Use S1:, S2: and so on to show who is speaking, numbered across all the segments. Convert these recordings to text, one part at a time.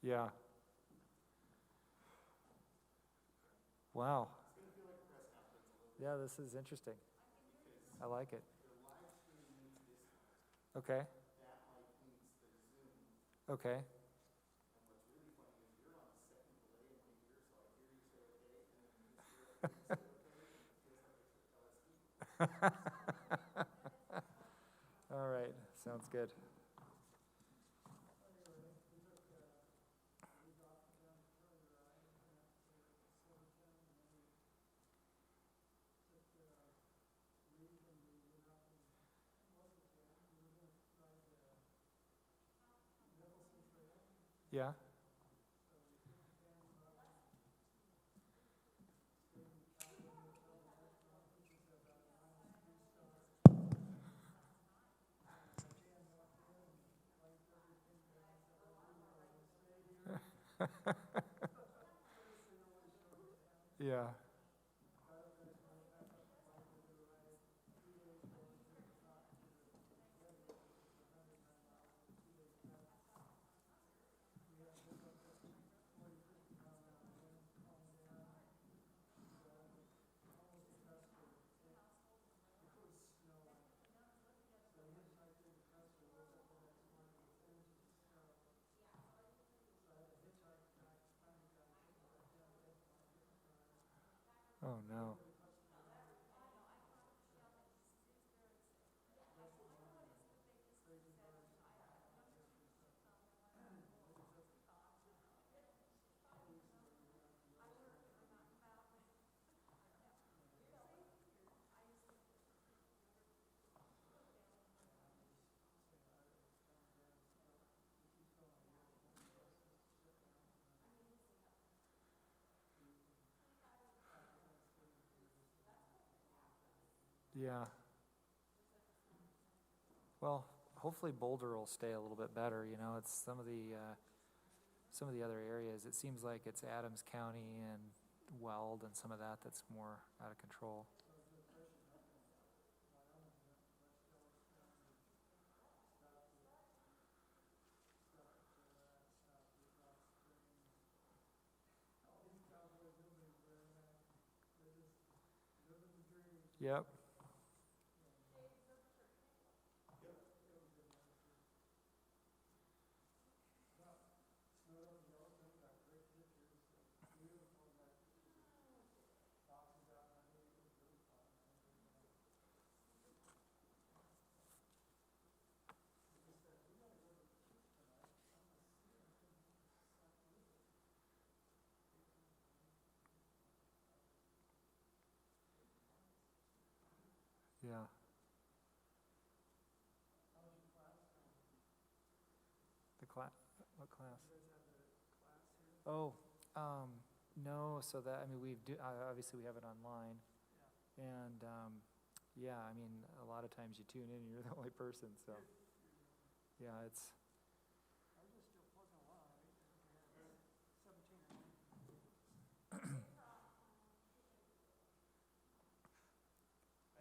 S1: Yeah. Wow. Yeah, this is interesting. I like it. Okay. Okay. All right. Sounds good. Yeah. Yeah. Oh no. Yeah. Well, hopefully Boulder will stay a little bit better. It's some of the other areas. It seems like it's Adams County and Weld and some of that's more out of control. Yep. Yeah. The class. What class? Oh, no. So obviously we have it online, and yeah. I mean, a lot of times you tune in and you're the only person. So yeah, it's.
S2: I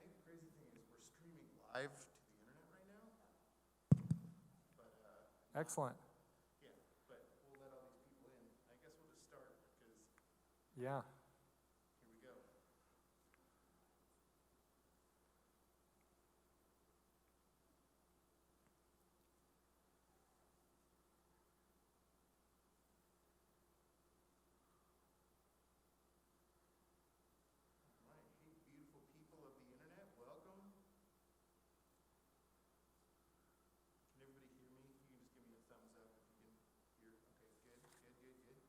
S2: think the crazy thing is we're streaming live to the internet right now, but
S1: Excellent.
S2: yeah, but we'll let all these people in. I guess we'll just start because
S1: Yeah.
S2: here we go. All right, hey, beautiful people of the internet, welcome. Can everybody hear me? You can just give me a thumbs up if you can hear. Okay, good, good, good, good.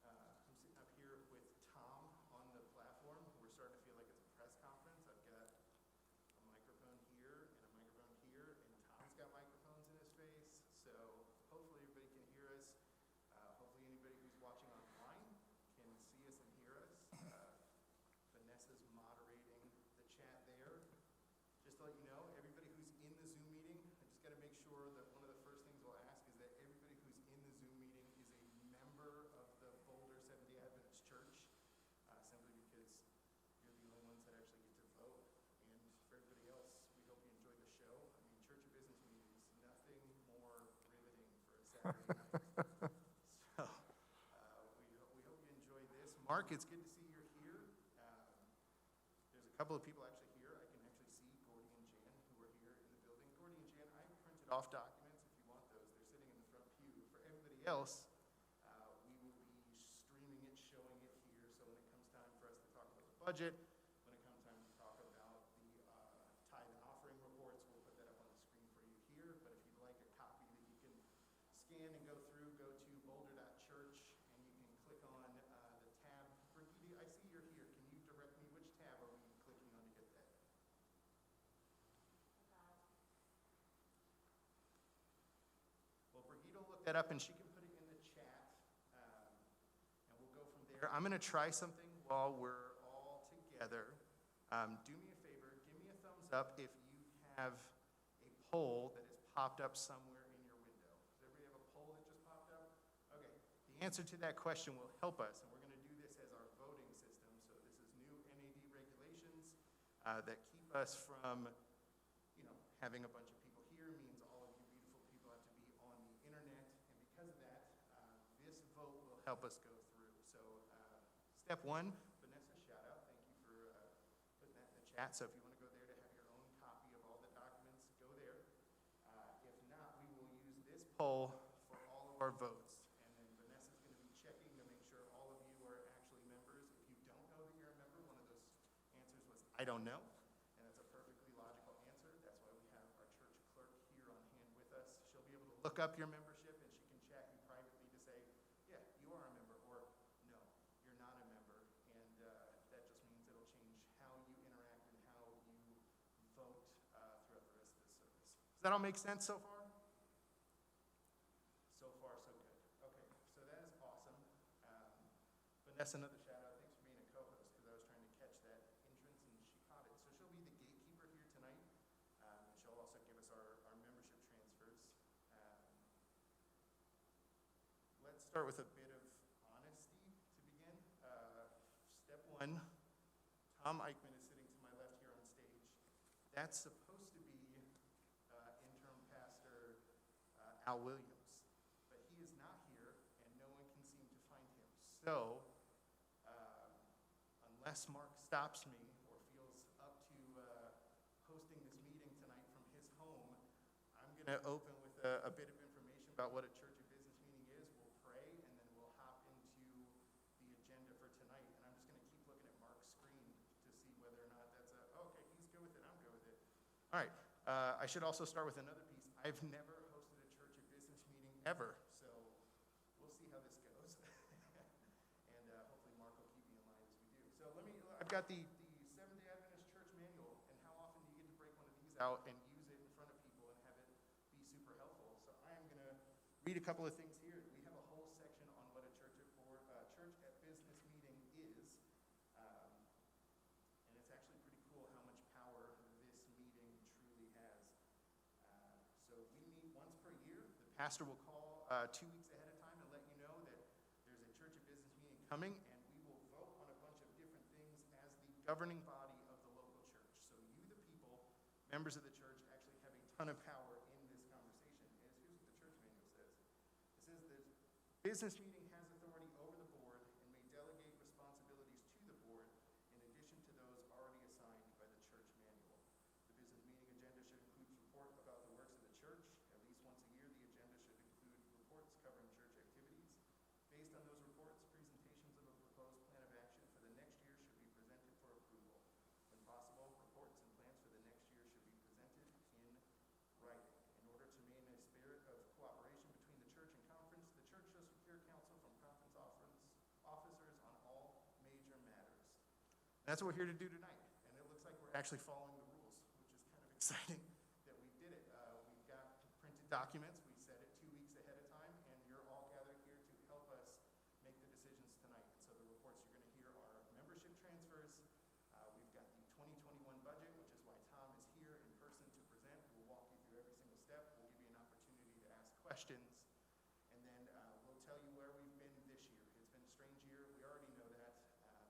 S2: I'm sitting up here with Tom on the platform. We're starting to feel like it's a press conference. I've got a microphone here and a microphone here, and Tom's got microphones in his face. So hopefully everybody can hear us. Hopefully anybody who's watching online can see us and hear us. Vanessa's moderating the chat there. Just to let you know, everybody who's in the Zoom meeting, I just got to make sure that one of the first things we'll ask is that everybody who's in the Zoom meeting is a member of the Boulder Seventh-day Adventist Church, simply because you're the only ones that actually get to vote. And for everybody else, we hope you enjoy the show. I mean, Church of Business meetings, nothing more riveting for a Saturday night So, we hope you enjoyed this. Mark, it's good to see you're here. There's a couple of people actually here. I can actually see Gordy and Jan who are here in the building. Gordy and Jan, I printed off documents if you want those. They're sitting in the front pew. For everybody else, we will be streaming it, showing it here. So when it comes time for us to talk about the budget, when it comes time to talk about the tithe and offering reports, we'll put that up on the screen for you here. But if you'd like a copy that you can scan and go through, go to boulder.church, and you can click on the tab. Brigitte, I see you're here. Can you direct me? Which tab are we clicking on to get that? Well, Brigitte will look that up, and she can put it in the chat, and we'll go from there. I'm going to try something while we're all together. Do me a favor. Give me a thumbs up if you have a poll that has popped up somewhere in your window. Does everybody have a poll that just popped up? Okay. The answer to that question will help us, and we're going to do this as our voting system. So this is new NAD regulations that keep us from, having a bunch of people here means all of you beautiful people have to be on the internet, and because of that, this vote will help us go through. So step one, Vanessa, shout out. Thank you for putting that in the chat. So if you want to go there to have your own copy of all the documents, go there. If not, we will use this poll for all of our votes. And then Vanessa's going to be checking to make sure all of you are actually members. If you don't know that you're a member, one of those answers was, I don't know. And that's a perfectly logical answer. That's why we have our church clerk here on hand with us. She'll be able to look up your membership, and she can chat you privately to say, yeah, you are a member, or no, you're not a member. And that just means it'll change how you interact and how you vote throughout the rest of this service. Does that all make sense so far? So far, so good. Okay, so that is awesome. Vanessa, another shout out. Thanks for being a co-host, because I was trying to catch that entrance and she caught it. So she'll be the gatekeeper here tonight, and she'll also give us our membership transfers. Let's start with a bit of honesty to begin. Step one, Tom Eichmann is sitting to my left here on stage. That's supposed to be interim pastor Al Williams, but he is not here, and no one can seem to find him. So, unless Mark stops me or feels up to hosting this meeting tonight from his home, I'm going to open with a bit of information about what a church of business meeting is. We'll pray, and then we'll hop into the agenda for tonight. And I'm just going to keep looking at Mark's screen to see whether or not that's okay, he's good with it, I'm good with it. All right, I should also start with another piece. I've never hosted a church of business meeting ever, so we'll see how this goes. And hopefully Mark will keep me in line as we do. So I've got the Seventh-day Adventist Church Manual, and how often do you get to break one of these out and use it in front of people and have it be super helpful? So I am going to read a couple of things here. We have a whole section on what a church at business meeting is, and it's actually pretty cool how much power this meeting truly has. So we meet once per year. The pastor will call 2 weeks ahead of time and let you know that there's a church of business meeting coming, and we will vote on a bunch of different things as the governing body of the local church. So you, the people, members of the church, actually have a ton of power in this conversation. And here's what the church manual says. It says that business meeting has authority over the board and may delegate responsibilities to the board in addition to those already assigned by the church manual. The business meeting agenda should include report about the works of the church. At least once a year, the agenda should include reports covering church activities. Based on those reports, presentations of a proposed plan of action for the next year should be presented for approval. When possible, reports and plans for the next year should be presented in writing. In order to maintain a spirit of cooperation between the church and conference, the church shall secure counsel from conference officers on all major matters. And that's what we're here to do tonight. And it looks like we're actually following the rules, which is kind of exciting that we did it. We've got printed documents. We set it 2 weeks ahead of time, and you're all gathered here to help us make the decisions tonight. And so the reports you're going to hear are membership transfers. We've got the 2021 budget, which is why Tom is here in person to present. We'll walk you through every single step. We'll give you an opportunity to ask questions. And then we'll tell you where we've been this year. It's been a strange year. We already know that.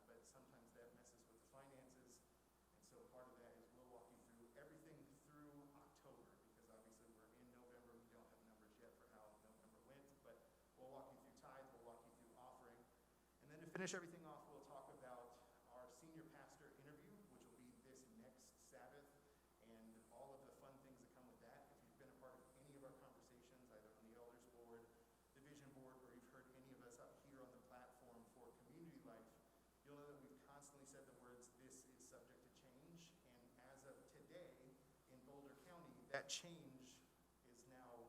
S2: But sometimes that messes with the finances. And so part of that is we'll walk you through everything through October, because obviously we're in November. We don't have numbers yet for how November went. But finish everything off, we'll talk about our senior pastor interview, which will be this next Sabbath, and all of the fun things that come with that. If you've been a part of any of our conversations, either on the Elders Board, the Vision Board, or you've heard any of us up here on the platform for community life, you'll know that we've constantly said the words, "This is subject to change," and as of today, in Boulder County, that change is now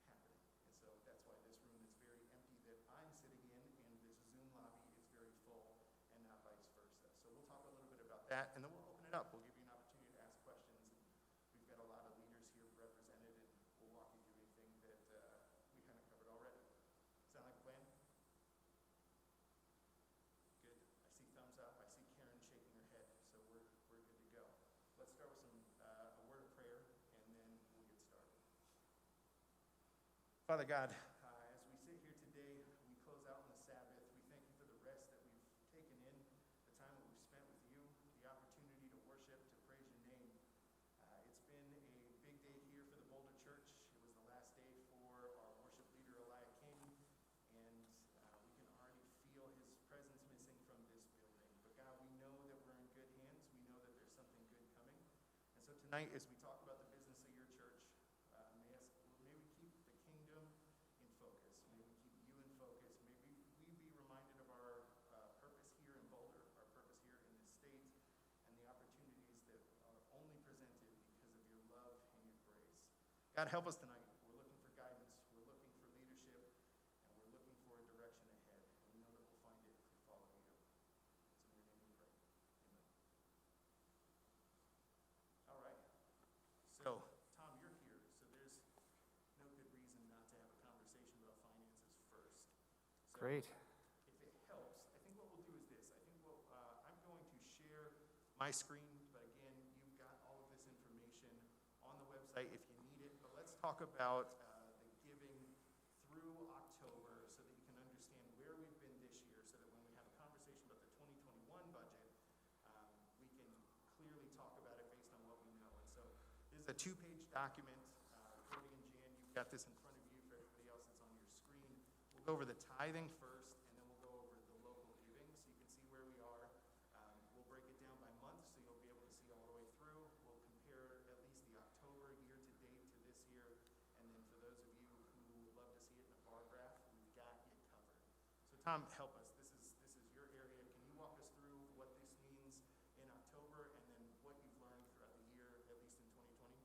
S2: happening. And so that's why this room is very empty that I'm sitting in, and this Zoom lobby is very full, and not vice versa. So we'll talk a little bit about that, and then we'll open it up. We'll give you an opportunity to ask questions. And we've got a lot of leaders here represented, and we'll walk you through anything that we haven't covered already. Sound like a plan? Good. I see thumbs up. I see Karen shaking her head, so we're good to go. Let's start with a word of prayer, and then we'll get started. Father God, as we sit here today, we close out on the Sabbath. We thank you for the rest that we've taken in, the time that we've spent with you, the opportunity to worship, to praise your name. It's been a big day here for the Boulder Church. It was the last day for our worship leader, Eliah King, and we can already feel his presence missing from this building. But God, we know that we're in good hands. We know that there's something good coming. And so tonight, as we talk about the business of your church, may we keep the kingdom in focus. May we keep you in focus. May we be reminded of our purpose here in Boulder, our purpose here in this state, and the opportunities that are only presented because of your love and your grace. God, help us tonight. We're looking for guidance. We're looking for leadership, and we're looking for a direction ahead. And we know that we'll find it if we follow you. It's in your name we pray. Amen. All right. So, Tom, you're here, so there's no good reason not to have a conversation about finances first. So
S1: Great.
S2: if it helps, I think what we'll do is this. I think I'm going to share my screen, but again, you've got all of this information on the website if you need it. But let's talk about the giving through October so that you can understand where we've been this year, so that when we have a conversation about the 2021 budget, we can clearly talk about it based on what we know. And so this is a 2-page document. Cody and Jan, you've got this in front of you. For everybody else, it's on your screen. We'll go over the tithing first, and then we'll go over the local giving so you can see where we are. We'll break it down by month so you'll be able to see all the way through. We'll compare at least the October year to date to this year. And then for those of you who would love to see it in a bar graph, we've got it covered. So Tom, help us. This is your area. Can you walk us through what this means in October and then what you've learned throughout the year, at least in 2020?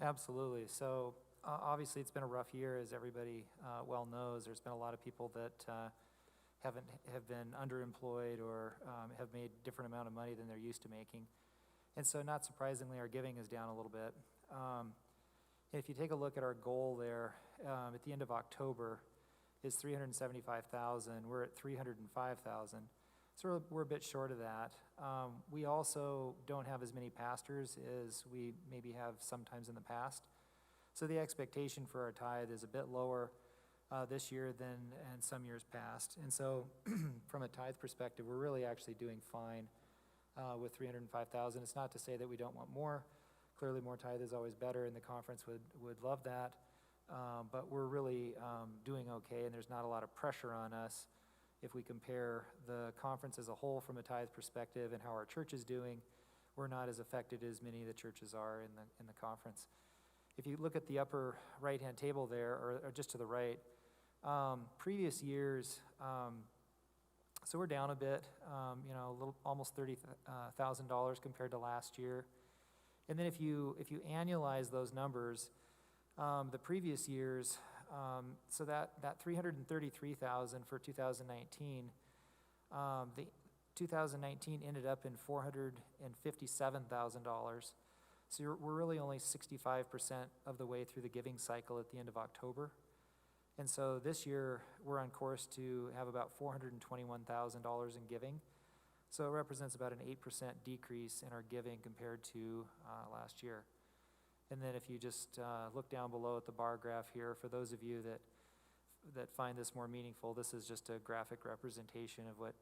S1: Absolutely. So obviously it's been a rough year, as everybody well knows. There's been a lot of people that have been underemployed or have made a different amount of money than they're used to making. And so not surprisingly, our giving is down a little bit. If you take a look at our goal there, at the end of October is $375,000. We're at $305,000. So we're a bit short of that. We also don't have as many pastors as we maybe have sometimes in the past. So the expectation for our tithe is a bit lower this year than in some years past. And so from a tithe perspective, we're really actually doing fine with $305,000. It's not to say that we don't want more. Clearly more tithe is always better, and the conference would love that. But we're really doing okay, and there's not a lot of pressure on us if we compare the conference as a whole from a tithe perspective and how our church is doing. We're not as affected as many of the churches are in the conference. If you look at the upper right-hand table there, or just to the right, previous years, so we're down a bit, a little almost $30,000 compared to last year. And then if you annualize those numbers, the previous years, so that $333,000 for 2019, the 2019 ended up in $457,000. So we're really only 65% of the way through the giving cycle at the end of October. And so this year, we're on course to have about $421,000 in giving. So it represents about an 8% decrease in our giving compared to last year. And then if you just look down below at the bar graph here, for those of you that find this more meaningful, this is just a graphic representation of what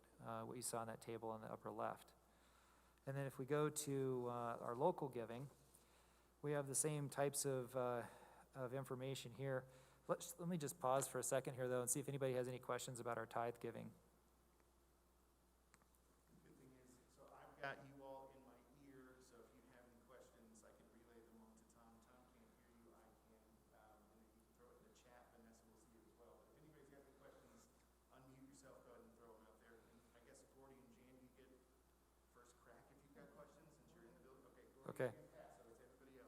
S1: you saw on that table on the upper left. And then if we go to our local giving, we have the same types of information here. Let me just pause for a second here, though, and see if anybody has any questions about our tithe giving. Okay.
S2: So it's everybody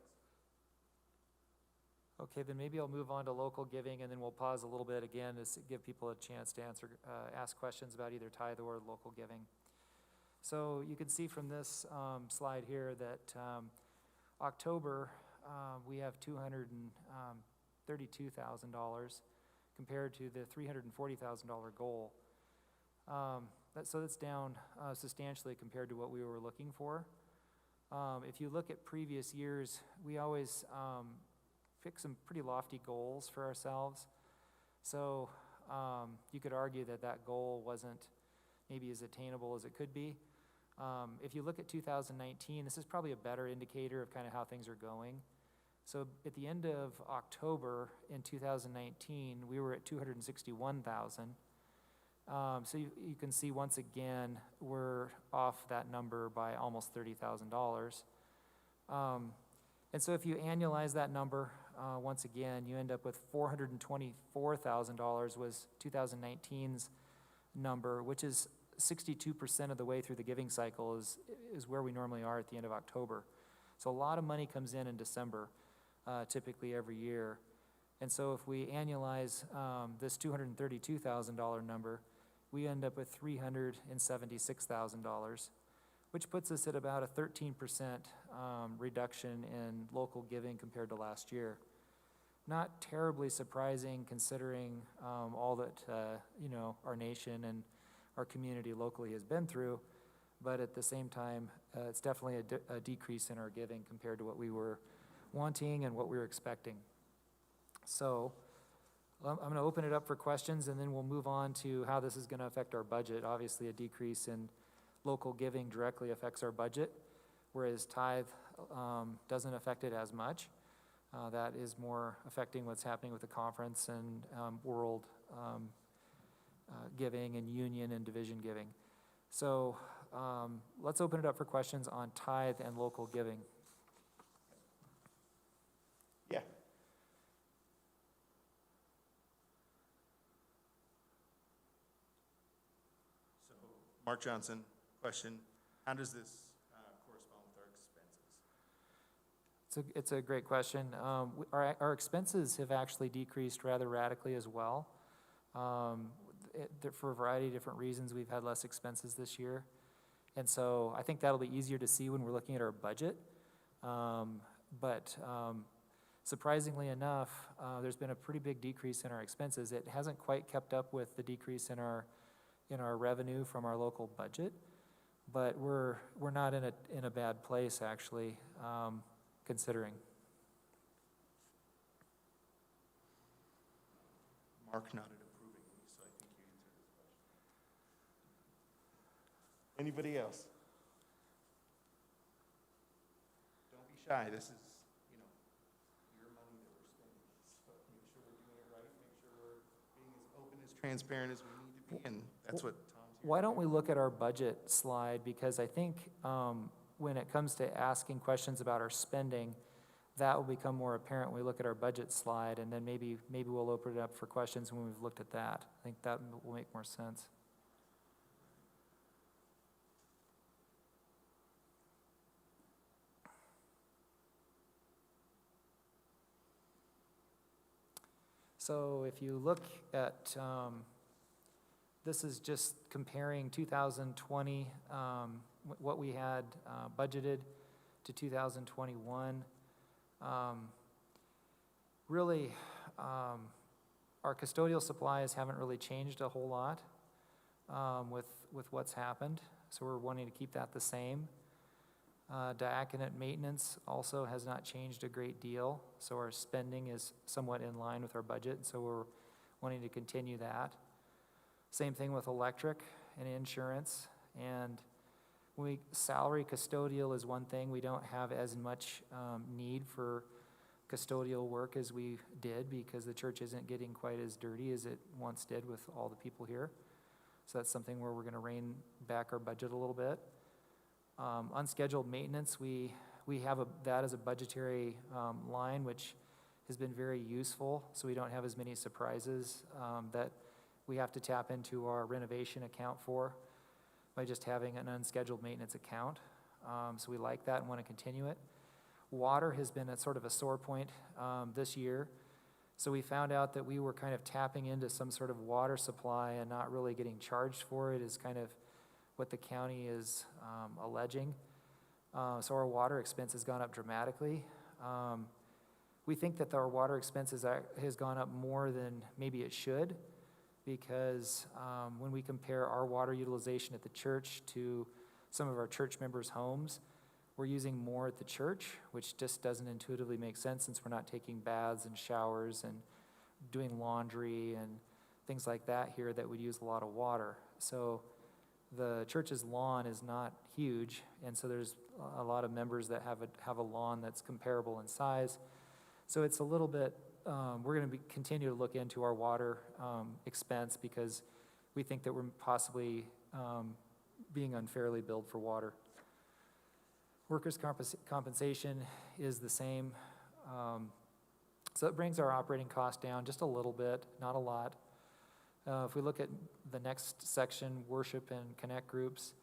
S2: else.
S1: Okay, then maybe I'll move on to local giving, and then we'll pause a little bit again to give people a chance to ask questions about either tithe or local giving. So you can see from this slide here that October, we have $232,000 compared to the $340,000 goal. So that's down substantially compared to what we were looking for. If you look at previous years, we always pick some pretty lofty goals for ourselves. So you could argue that that goal wasn't maybe as attainable as it could be. If you look at 2019, this is probably a better indicator of kind of how things are going. So at the end of October in 2019, we were at 261,000. So you can see once again, we're off that number by almost $30,000. And so if you annualize that number, once again, you end up with $424,000 was 2019's number, which is 62% of the way through the giving cycle is where we normally are at the end of October. So a lot of money comes in December, typically every year. And so if we annualize this $232,000 number, we end up with $376,000, which puts us at about a 13% reduction in local giving compared to last year. Not terribly surprising considering all that our nation and our community locally has been through, but at the same time, it's definitely a decrease in our giving compared to what we were wanting and what we were expecting. So I'm going to open it up for questions, and then we'll move on to how this is going to affect our budget. Obviously, a decrease in local giving directly affects our budget, whereas tithe doesn't affect it as much. That is more affecting what's happening with the conference and world giving and union and division giving. So let's open it up for questions on tithe and local giving.
S2: Yeah. So, Mark Johnson, question: how does this correspond with our expenses?
S1: It's a great question. Our expenses have actually decreased rather radically as well. For a variety of different reasons, we've had less expenses this year. And so I think that'll be easier to see when we're looking at our budget. But surprisingly enough, there's been a pretty big decrease in our expenses. It hasn't quite kept up with the decrease in our revenue from our local budget, but we're not in a bad place actually, considering.
S2: Mark nodded approvingly, so I think you answered his question. Anybody else? Don't be shy. This is, your money that we're spending. So make sure we're doing it right. Make sure we're being as open, as transparent as we need to be, and that's what Tom's here.
S1: Why don't we look at our budget slide? Because I think when it comes to asking questions about our spending, that will become more apparent when we look at our budget slide, and then maybe we'll open it up for questions when we've looked at that. I think that will make more sense. So if you look at, this is just comparing 2020, what we had budgeted to 2021. Really, our custodial supplies haven't really changed a whole lot with what's happened, so we're wanting to keep that the same. Diaconate maintenance also has not changed a great deal, so our spending is somewhat in line with our budget, so we're wanting to continue that. Same thing with electric and insurance, and salary custodial is one thing. We don't have as much need for custodial work as we did because the church isn't getting quite as dirty as it once did with all the people here. So that's something where we're going to rein back our budget a little bit. Unscheduled maintenance, we have that as a budgetary line, which has been very useful, so we don't have as many surprises that we have to tap into our renovation account for by just having an unscheduled maintenance account. So we like that and want to continue it. Water has been a sort of a sore point this year. So we found out that we were kind of tapping into some sort of water supply and not really getting charged for it, is kind of what the county is alleging. So our water expense has gone up dramatically. We think that our water expenses has gone up more than maybe it should, because when we compare our water utilization at the church to some of our church members' homes, we're using more at the church, which just doesn't intuitively make sense since we're not taking baths and showers and doing laundry and things like that here that would use a lot of water. So the church's lawn is not huge, and so there's a lot of members that have a lawn that's comparable in size. So it's a little bit, we're going to continue to look into our water expense, because we think that we're possibly being unfairly billed for water. Workers' compensation is the same. So it brings our operating cost down just a little bit, not a lot. If we look at the next section, worship and connect groups,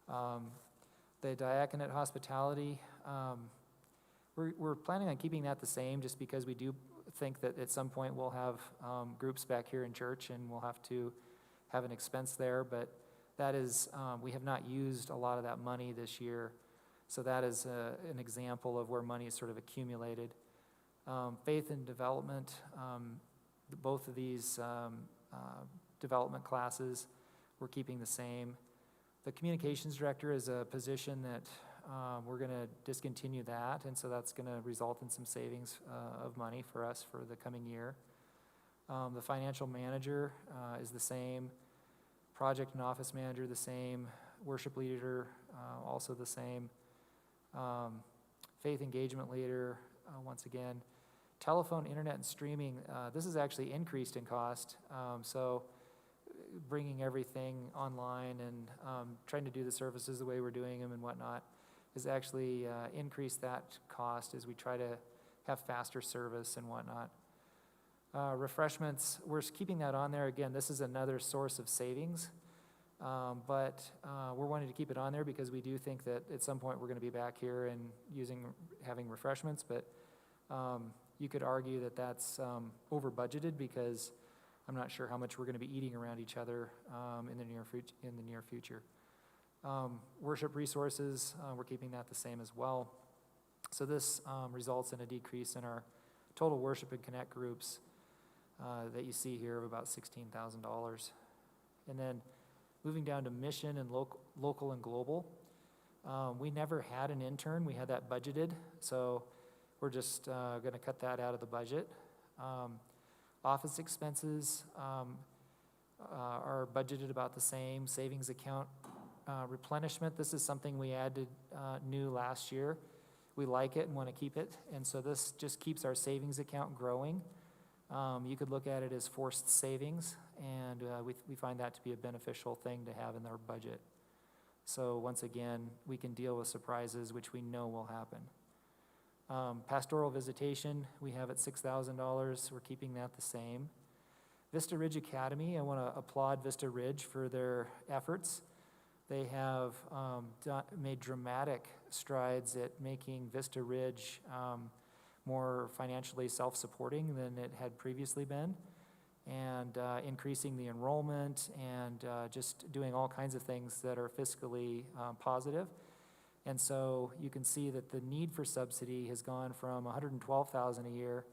S1: the diaconate hospitality, we're planning on keeping that the same, just because we do think that at some point we'll have groups back here in church and we'll have to have an expense there, but that is, we have not used a lot of that money this year, so that is an example of where money is sort of accumulated. Faith and development, both of these development classes, we're keeping the same. The communications director is a position that we're going to discontinue that, and so that's going to result in some savings of money for us for the coming year. The financial manager is the same. Project and office manager the same. Worship leader also the same. Faith engagement leader, once again. Telephone, internet, and streaming, this is actually increased in cost. So bringing everything online and trying to do the services the way we're doing them and whatnot has actually increased that cost as we try to have faster service and whatnot. Refreshments, we're keeping that on there. Again, this is another source of savings, but we're wanting to keep it on there because we do think that at some point we're going to be back here and having refreshments, but you could argue that that's over budgeted, because I'm not sure how much we're going to be eating around each other in the near future. Worship resources, we're keeping that the same as well. So this results in a decrease in our total worship and connect groups that you see here of about $16,000. And then moving down to mission and local and global, we never had an intern. We had that budgeted, so we're just going to cut that out of the budget. Office expenses are budgeted about the same. Savings account replenishment, this is something we added new last year. We like it and want to keep it, and so this just keeps our savings account growing. You could look at it as forced savings, and we find that to be a beneficial thing to have in our budget. So once again, we can deal with surprises, which we know will happen. Pastoral visitation, we have at $6,000. We're keeping that the same. Vista Ridge Academy, I want to applaud Vista Ridge for their efforts. They have made dramatic strides at making Vista Ridge more financially self-supporting than it had previously been, and increasing the enrollment and just doing all kinds of things that are fiscally positive. And so you can see that the need for subsidy has gone from $112,000 a year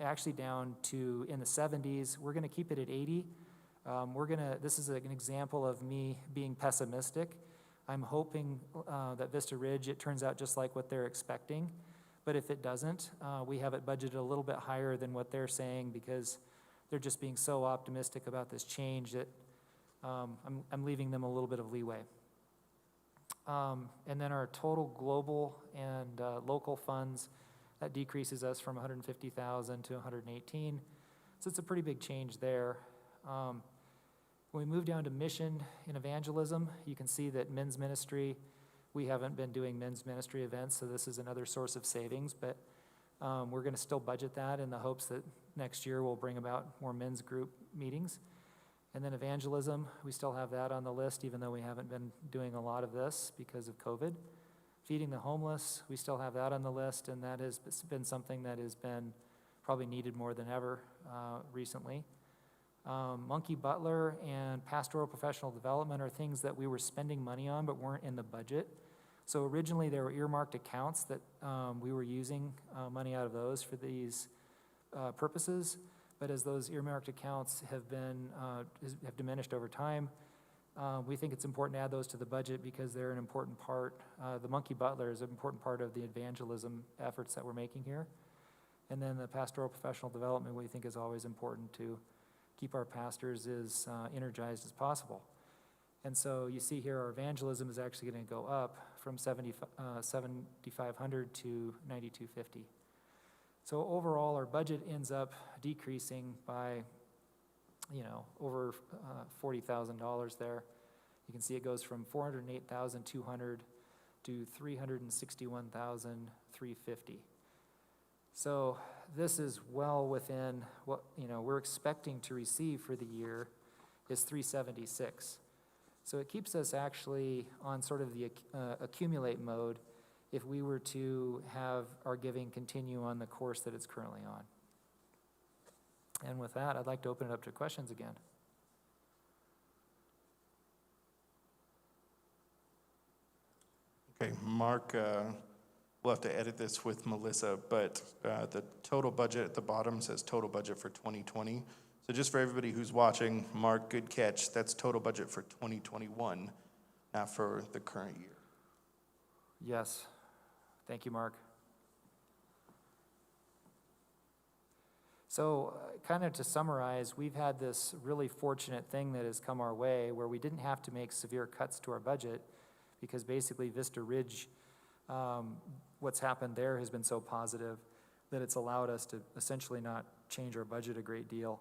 S1: actually down to in the 70s. We're going to keep it at 80. This is an example of me being pessimistic. I'm hoping that Vista Ridge, it turns out just like what they're expecting. But if it doesn't, we have it budgeted a little bit higher than what they're saying, because they're just being so optimistic about this change that I'm leaving them a little bit of leeway. And then our total global and local funds, that decreases us from $150,000 to $118,000. So it's a pretty big change there. When we move down to mission and evangelism, you can see that men's ministry, we haven't been doing men's ministry events, so this is another source of savings, but we're going to still budget that in the hopes that next year we'll bring about more men's group meetings. And then evangelism, we still have that on the list, even though we haven't been doing a lot of this because of COVID. feeding the homeless, we still have that on the list, and that has been something that has been probably needed more than ever recently. Monkey Butler and pastoral professional development are things that we were spending money on but weren't in the budget. So originally there were earmarked accounts that we were using money out of those for these purposes, but as those earmarked accounts have diminished over time, we think it's important to add those to the budget because they're an important part. The Monkey Butler is an important part of the evangelism efforts that we're making here. And then the pastoral professional development we think is always important to keep our pastors as energized as possible. And so you see here our evangelism is actually going to go up from 7,500 to 9,250. So overall our budget ends up decreasing by over $40,000 there. You can see it goes from 408,200 to 361,350. So this is well within what we're expecting to receive for the year is 376. So it keeps us actually on sort of the accumulate mode if we were to have our giving continue on the course that it's currently on. And with that, I'd like to open it up to questions again.
S2: Okay, Mark, we'll have to edit this with Melissa, but the total budget at the bottom says total budget for 2020. So just for everybody who's watching, Mark, good catch. That's total budget for 2021, not for the current year.
S1: Yes. Thank you, Mark. So kind of to summarize, we've had this really fortunate thing that has come our way where we didn't have to make severe cuts to our budget because basically Vista Ridge, what's happened there has been so positive that it's allowed us to essentially not change our budget a great deal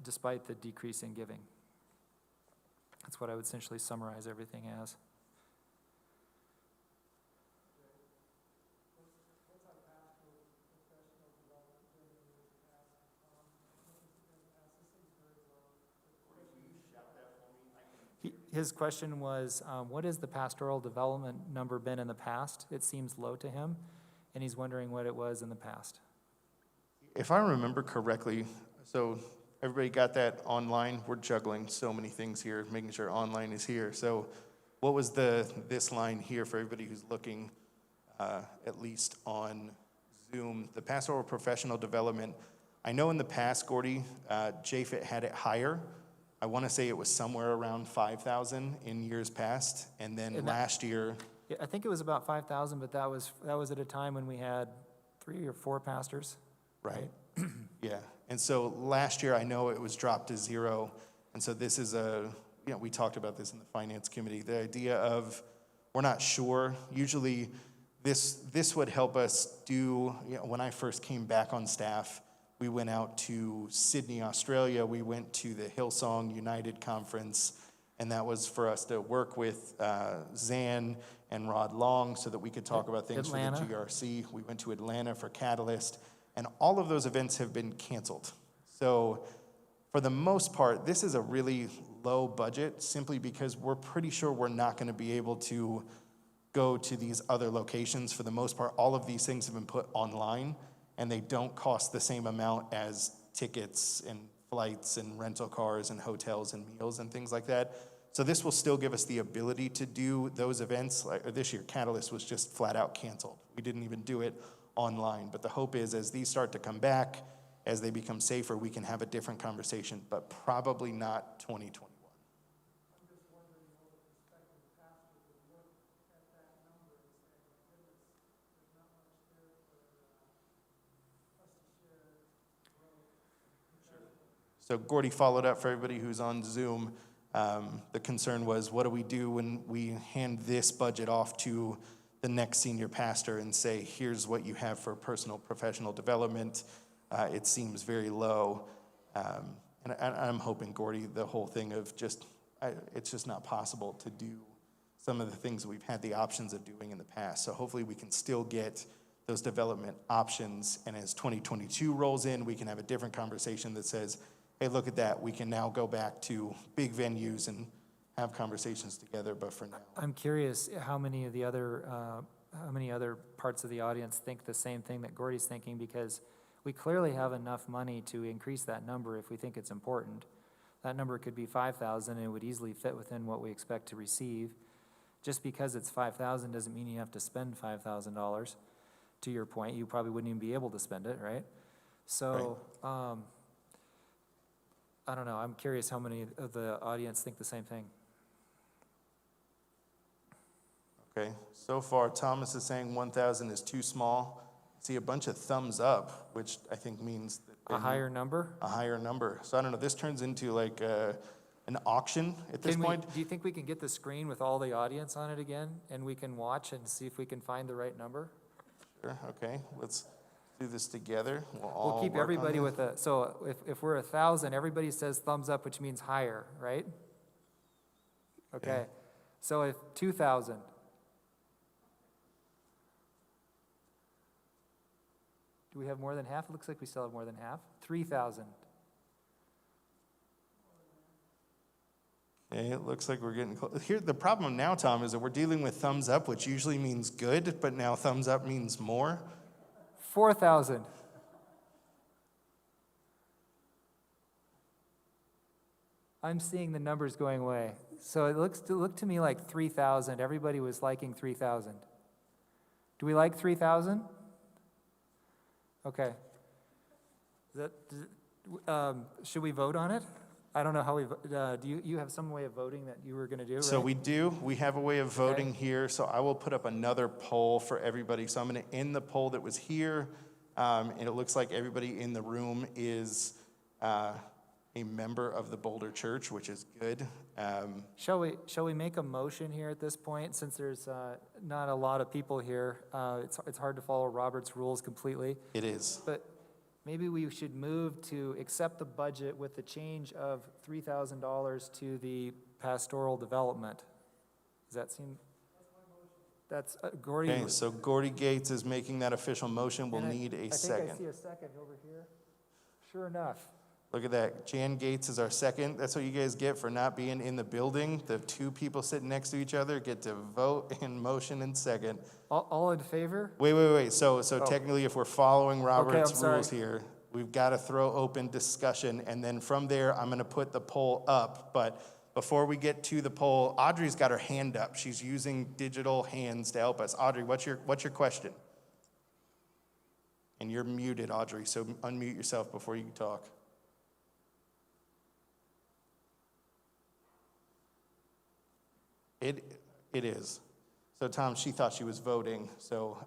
S1: despite the decrease in giving. That's what I would essentially summarize everything as. His question was, what has the pastoral development number been in the past? It seems low to him, and he's wondering what it was in the past.
S2: If I remember correctly, so everybody got that online? We're juggling so many things here, making sure online is here. So what was this line here for everybody who's looking, at least on Zoom? The pastoral professional development, I know in the past, Gordy, JFIT had it higher. I want to say it was somewhere around 5,000 in years past, and then last year.
S1: Yeah, I think it was about 5,000, but that was at a time when we had 3 or 4 pastors.
S2: Right. Yeah. And so last year I know it was dropped to 0, and so this is we talked about this in the finance committee. The idea of we're not sure. Usually, this would help us do. When I first came back on staff, we went out to Sydney, Australia. We went to the Hillsong United Conference, and that was for us to work with Zan and Rod Long so that we could talk about things
S1: Atlanta.
S2: for the GRC. We went to Atlanta for Catalyst, and all of those events have been canceled. So for the most part, this is a really low budget simply because we're pretty sure we're not going to be able to go to these other locations. For the most part, all of these things have been put online, and they don't cost the same amount as tickets and flights and rental cars and hotels and meals and things like that. So this will still give us the ability to do those events. Like this year, Catalyst was just flat out canceled. We didn't even do it online. But the hope is as these start to come back, as they become safer, we can have a different conversation, but probably not 2021.
S3: I'm just wondering what the prospective pastor would look at that number and say, my goodness, there's not much there for us to share growth.
S2: So Gordy followed up for everybody who's on Zoom. The concern was, what do we do when we hand this budget off to the next senior pastor and say, here's what you have for personal professional development? It seems very low. And I'm hoping, Gordy, the whole thing of it's just not possible to do some of the things that we've had the options of doing in the past. So hopefully we can still get those development options. And as 2022 rolls in, we can have a different conversation that says, hey, look at that. We can now go back to big venues and have conversations together, but for now.
S1: I'm curious how many other parts of the audience think the same thing that Gordy's thinking, because we clearly have enough money to increase that number if we think it's important. That number could be 5,000 and it would easily fit within what we expect to receive. Just because it's 5,000 doesn't mean you have to spend $5,000. To your point, you probably wouldn't even be able to spend it, right? So, I don't know. I'm curious how many of the audience think the same thing.
S2: Okay, so far Thomas is saying 1,000 is too small. See a bunch of thumbs up, which I think means that
S1: A higher number?
S2: a higher number. So I don't know, this turns into like an auction at this point.
S1: Do you think we can get the screen with all the audience on it again, and we can watch and see if we can find the right number?
S2: Sure, okay, let's do this together.
S1: We'll keep everybody with so if we're 1,000, everybody says thumbs up, which means higher, right? Okay, so if 2,000. Do we have more than half? It looks like we still have more than half. 3,000.
S2: Okay, it looks like we're getting close. Here, the problem now, Tom, is that we're dealing with thumbs up, which usually means good, but now thumbs up means more.
S1: 4,000. I'm seeing the numbers going away. So it looked to me like 3,000. Everybody was liking 3,000. Do we like 3,000? Okay. Should we vote on it? I don't know how we do. You have some way of voting that you were going to do, right?
S2: So we do. We have a way of voting here. So I will put up another poll for everybody. So I'm going to end the poll that was here. And it looks like everybody in the room is a member of the Boulder Church, which is good.
S1: Shall we make a motion here at this point, since there's not a lot of people here? It's hard to follow Robert's rules completely.
S2: It is.
S1: But maybe we should move to accept the budget with the change of $3,000 to the pastoral development. Does that seem? That's Gordy.
S2: Okay, so Gordy Gates is making that official motion. We'll need a second.
S1: I think I see a second over here. Sure enough.
S2: Look at that. Jan Gates is our second. That's what you guys get for not being in the building. The two people sitting next to each other get to vote in motion in second.
S1: All in favor?
S2: Wait. So technically, if we're following Robert's
S1: Okay,
S2: rules here, we've got to throw open discussion. And then from there, I'm going to put the poll up. But before we get to the poll, Audrey's got her hand up. She's using digital hands to help us. Audrey, what's your question? And you're muted, Audrey, so unmute yourself before you talk. It is. So, Tom, she thought she was voting, so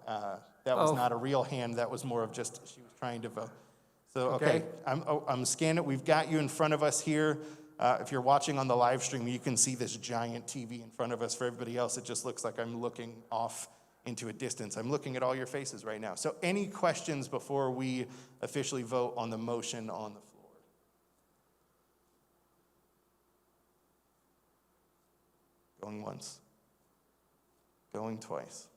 S2: that was not a real hand. That was more of just she was trying to vote. So, okay, I'm scanning it. We've got you in front of us here. If you're watching on the live stream, you can see this giant TV in front of us. For everybody else, it just looks like I'm looking off into a distance. I'm looking at all your faces right now. So, any questions before we officially vote on the motion on the floor? Going once. Going twice.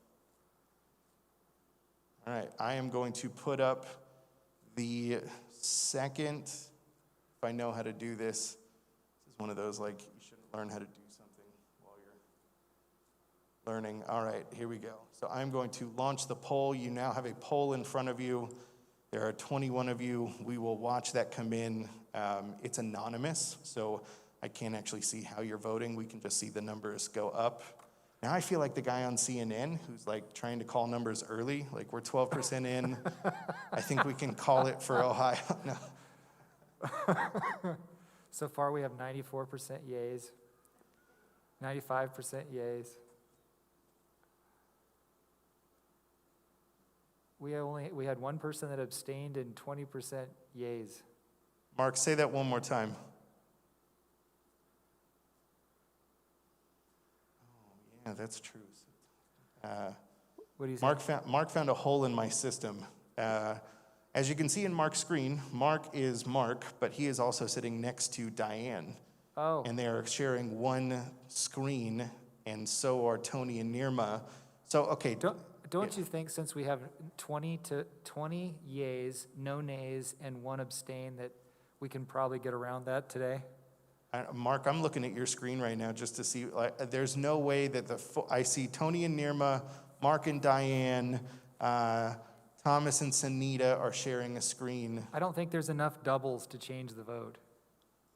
S2: All right, I am going to put up the second, if I know how to do this. This is one of those, like, you shouldn't learn how to do something while you're learning. All right, here we go. So I'm going to launch the poll. You now have a poll in front of you. There are 21 of you. We will watch that come in. It's anonymous, so I can't actually see how you're voting. We can just see the numbers go up. Now I feel like the guy on CNN who's like trying to call numbers early. Like, we're 12% in. I think we can call it for Ohio. No.
S1: So far we have 94% yays, 95% yays. We had one person that abstained and 20% yays.
S2: Mark, say that one more time. Yeah, that's true.
S1: What do you say?
S2: Mark found a hole in my system. As you can see in Mark's screen, Mark is Mark, but he is also sitting next to Diane.
S1: Oh.
S2: And they are sharing one screen, and so are Tony and Nirma. So, okay.
S1: Don't you think, since we have 20 yays, no nays, and one abstain, that we can probably get around that today?
S2: Mark, I'm looking at your screen right now just to see, there's no way that I see Tony and Nirma, Mark and Diane, Thomas and Sanita are sharing a screen.
S1: I don't think there's enough doubles to change the vote.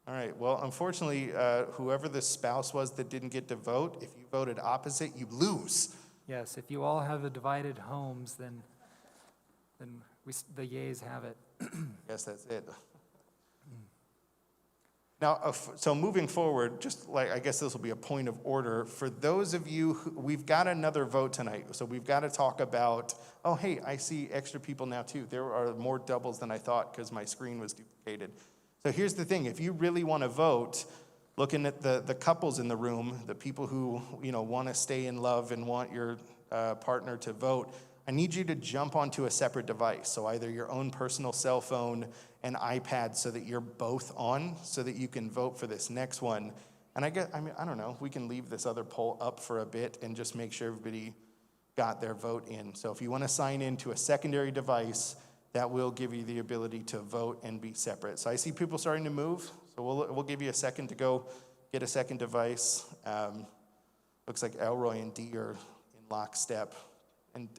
S2: All right, well, unfortunately, whoever the spouse was that didn't get to vote, if you voted opposite, you lose.
S1: Yes, if you all have divided homes, then the yeas have it.
S2: Yes, that's it. Now, so moving forward, just like, I guess this will be a point of order. For those of you, we've got another vote tonight. So we've got to talk about, oh, hey, I see extra people now too. There are more doubles than I thought because my screen was duplicated. So here's the thing. If you really want to vote, looking at the couples in the room, the people who, want to stay in love and want your partner to vote, I need you to jump onto a separate device. So either your own personal cell phone, an iPad, so that you're both on, so that you can vote for this next one. And I don't know, we can leave this other poll up for a bit and just make sure everybody got their vote in. So if you want to sign in to a secondary device, that will give you the ability to vote and be separate. So I see people starting to move, so we'll give you a second to go get a second device. Looks like Elroy and Dee are in lockstep. And,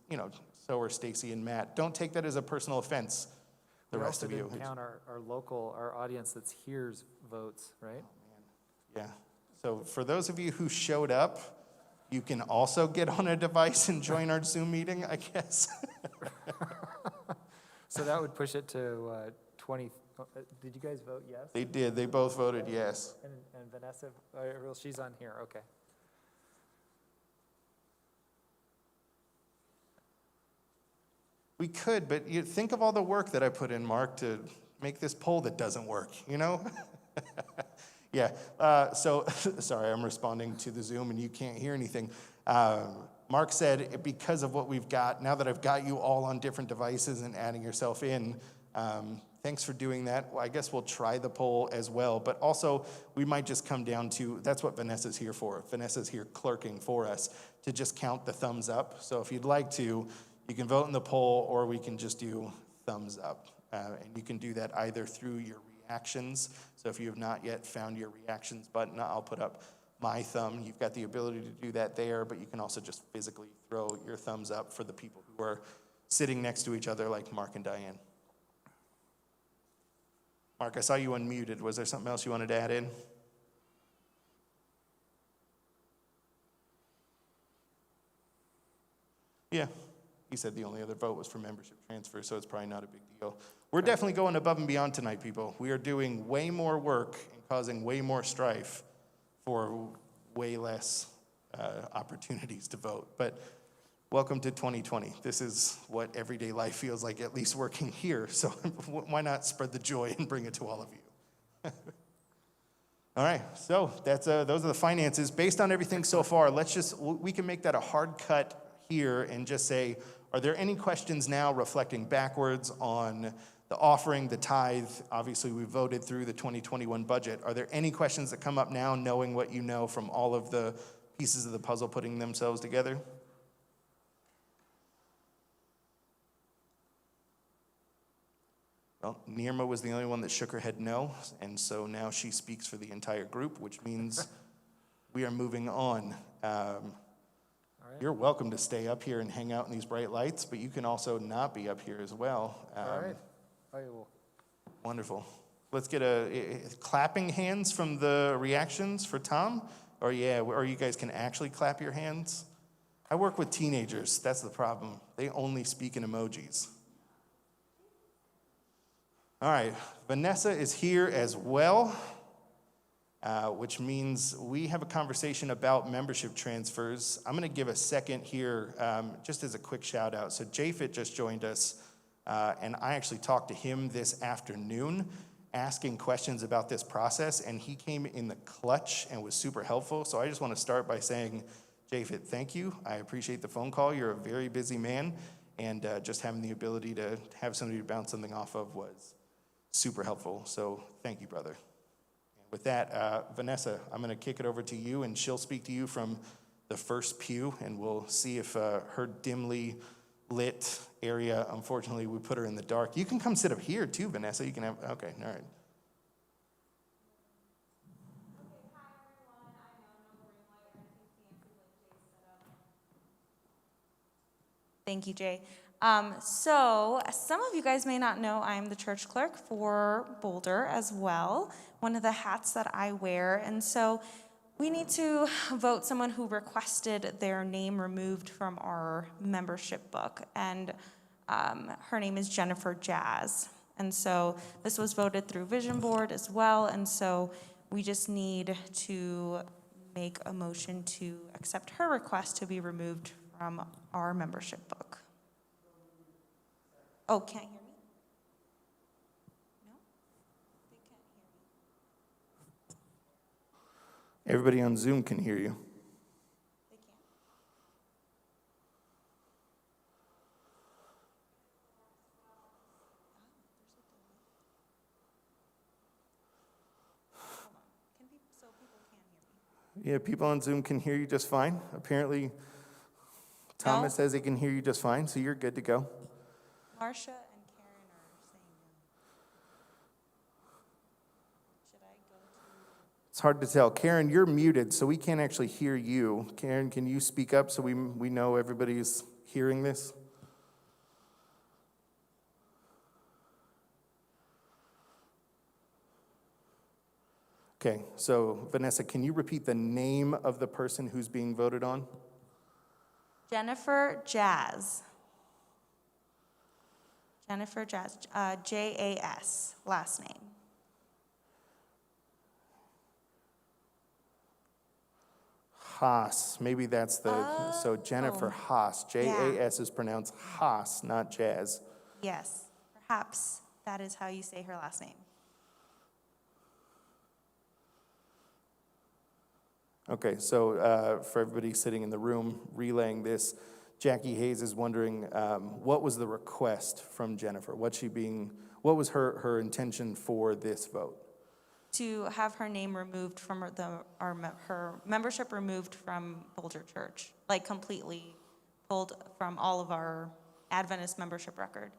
S2: so are Stacy and Matt. Don't take that as a personal offense, the rest of you.
S1: We also didn't count our audience that's here's votes, right?
S2: Oh, man. Yeah. So for those of you who showed up, you can also get on a device and join our Zoom meeting, I guess.
S1: So that would push it to 20. Did you guys vote yes?
S2: They did. They both voted yes.
S1: And Vanessa, well, she's on here. Okay.
S2: We could, but you think of all the work that I put in, Mark, to make this poll that doesn't work, Yeah, so, sorry, I'm responding to the Zoom and you can't hear anything. Mark said, because of what we've got, now that I've got you all on different devices and adding yourself in, thanks for doing that. Well, I guess we'll try the poll as well, but also we might just come down to, that's what Vanessa's here for. Vanessa's here clerking for us to just count the thumbs up. So if you'd like to, you can vote in the poll, or we can just do thumbs up. And you can do that either through your reactions. So if you have not yet found your reactions button, I'll put up my thumb. You've got the ability to do that there, but you can also just physically throw your thumbs up for the people who are sitting next to each other like Mark and Diane. Mark, I saw you unmuted. Was there something else you wanted to add in? Yeah. He said the only other vote was for membership transfer, so it's probably not a big deal. We're definitely going above and beyond tonight, people. We are doing way more work and causing way more strife for way less opportunities to vote. But welcome to 2020. This is what everyday life feels like, at least working here. So why not spread the joy and bring it to all of you? All right, so that's those are the finances. Based on everything so far, we can make that a hard cut here and just say, are there any questions now reflecting backwards on the offering, the tithe? Obviously, we voted through the 2021 budget. Are there any questions that come up now, knowing what you know from all of the pieces of the puzzle putting themselves together? Well, Nirma was the only one that shook her head no, and so now she speaks for the entire group, which means we are moving on. You're welcome to stay up here and hang out in these bright lights, but you can also not be up here as well.
S1: All right. I will.
S2: Wonderful. Let's get a clapping hands from the reactions for Tom. Or you guys can actually clap your hands. I work with teenagers. That's the problem. They only speak in emojis. All right. Vanessa is here as well. Which means we have a conversation about membership transfers. I'm going to give a second here just as a quick shout out. So Japhet just joined us, and I actually talked to him this afternoon asking questions about this process, and he came in the clutch and was super helpful. So I just want to start by saying, Japhet, thank you. I appreciate the phone call. You're a very busy man, and just having the ability to have somebody to bounce something off of was super helpful. So thank you, brother. With that, Vanessa, I'm going to kick it over to you, and she'll speak to you from the first pew, and we'll see if her dimly lit area, unfortunately, we put her in the dark. You can come sit up here, too, Vanessa. You can have, okay, all right.
S4: Thank you, Jay. So some of you guys may not know I'm the church clerk for Boulder as well, one of the hats that I wear. And so we need to vote someone who requested their name removed from our membership book. And her name is Jennifer Jazz. And so this was voted through Vision Board as well. And so we just need to make a motion to accept her request to be removed from our membership book. Oh, can't hear me? No? They can't hear me.
S2: Everybody on Zoom can hear you.
S4: They can't? Hold on. So people can hear me?
S2: Yeah, people on Zoom can hear you just fine. Apparently, Thomas
S4: No?
S2: says he can hear you just fine, so you're good to go.
S4: Marcia and Karen are saying no. Should I go to?
S2: It's hard to tell. Karen, you're muted, so we can't actually hear you. Karen, can you speak up so we know everybody's hearing this? Okay, so Vanessa, can you repeat the name of the person who's being voted on?
S4: Jennifer Jazz. Jennifer Jazz, Jas, last name.
S2: Haas, maybe that's so Jennifer Haas. Jas is pronounced Haas, not Jazz.
S4: Yes, perhaps that is how you say her last name.
S2: Okay, so for everybody sitting in the room relaying this, Jackie Hayes is wondering what was the request from Jennifer? What was her intention for this vote?
S4: To have her name removed from her membership removed from Boulder Church, like completely pulled from all of our Adventist membership record.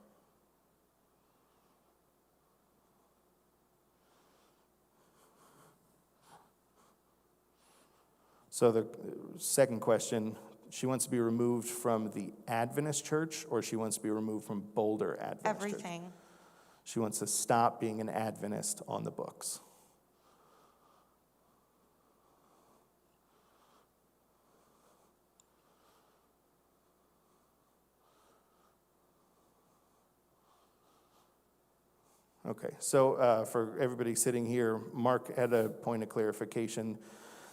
S2: So the second question, she wants to be removed from the Adventist church, or she wants to be removed from Boulder Adventist
S4: Everything.
S2: Church? She wants to stop being an Adventist on the books. Okay, so for everybody sitting here, Mark had a point of clarification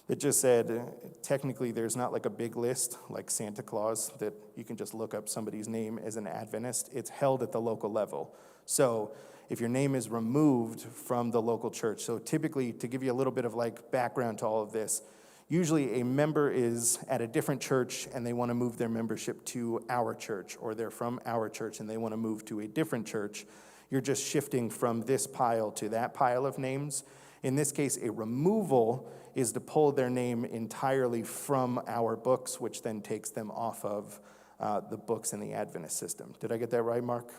S2: that just said, technically there's not like a big list like Santa Claus that you can just look up somebody's name as an Adventist. It's held at the local level. So if your name is removed from the local church, so typically, to give you a little bit of like background to all of this, usually a member is at a different church and they want to move their membership to our church, or they're from our church and they want to move to a different church. You're just shifting from this pile to that pile of names. In this case, a removal is to pull their name entirely from our books, which then takes them off of the books in the Adventist system. Did I get that right, Mark?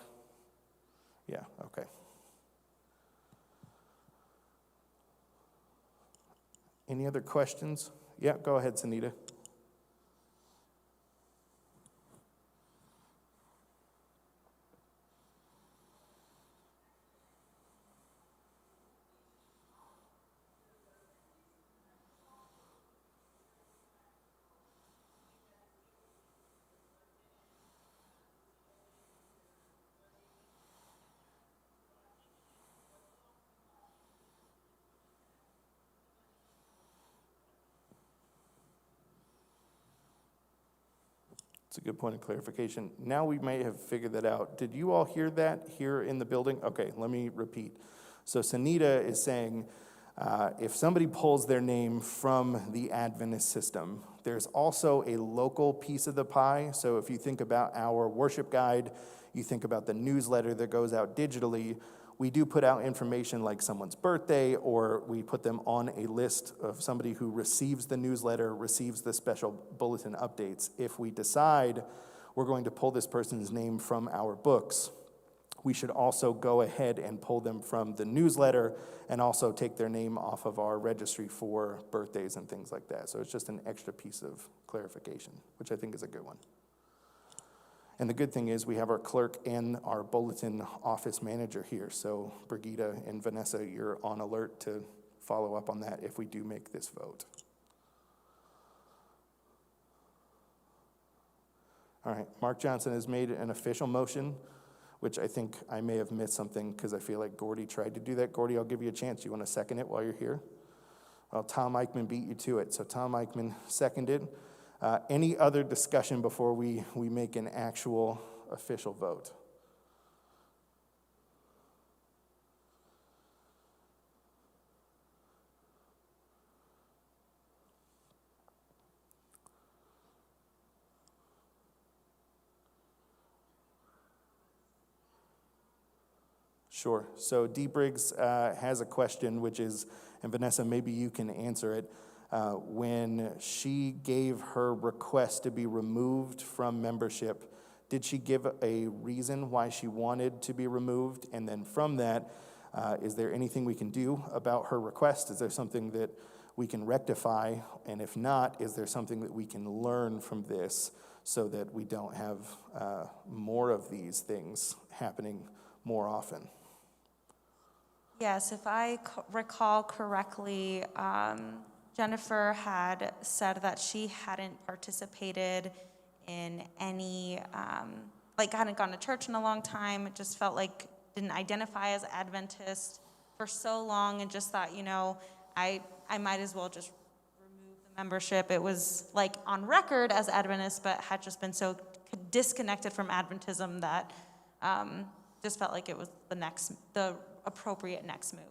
S2: Yeah, okay. Any other questions? Yeah, go ahead, Sunita. It's a good point of clarification. Now we may have figured that out. Did you all hear that here in the building? Okay, let me repeat. So Sunita is saying if somebody pulls their name from the Adventist system, there's also a local piece of the pie. So if you think about our worship guide, you think about the newsletter that goes out digitally, we do put out information like someone's birthday, or we put them on a list of somebody who receives the newsletter, receives the special bulletin updates. If we decide we're going to pull this person's name from our books, we should also go ahead and pull them from the newsletter and also take their name off of our registry for birthdays and things like that. So it's just an extra piece of clarification, which I think is a good one. And the good thing is we have our clerk and our bulletin office manager here. So Brigida and Vanessa, you're on alert to follow up on that if we do make this vote. All right, Mark Johnson has made an official motion, which I think I may have missed something because I feel like Gordy tried to do that. Gordy, I'll give you a chance. You want to second it while you're here? Well, Tom Eichmann beat you to it. So Tom Eichmann seconded. Any other discussion before we make an actual official vote? Sure. So Dee Briggs has a question, which is, and Vanessa, maybe you can answer it. When she gave her request to be removed from membership, did she give a reason why she wanted to be removed? And then from that, is there anything we can do about her request? Is there something that we can rectify? And if not, is there something that we can learn from this so that we don't have more of these things happening more often?
S4: Yes, if I recall correctly, Jennifer had said that she hadn't participated in any, hadn't gone to church in a long time. It just felt like didn't identify as Adventist for so long, and just thought, I might as well just remove the membership. It was like on record as Adventist, but had just been so disconnected from Adventism that just felt like it was the appropriate next move.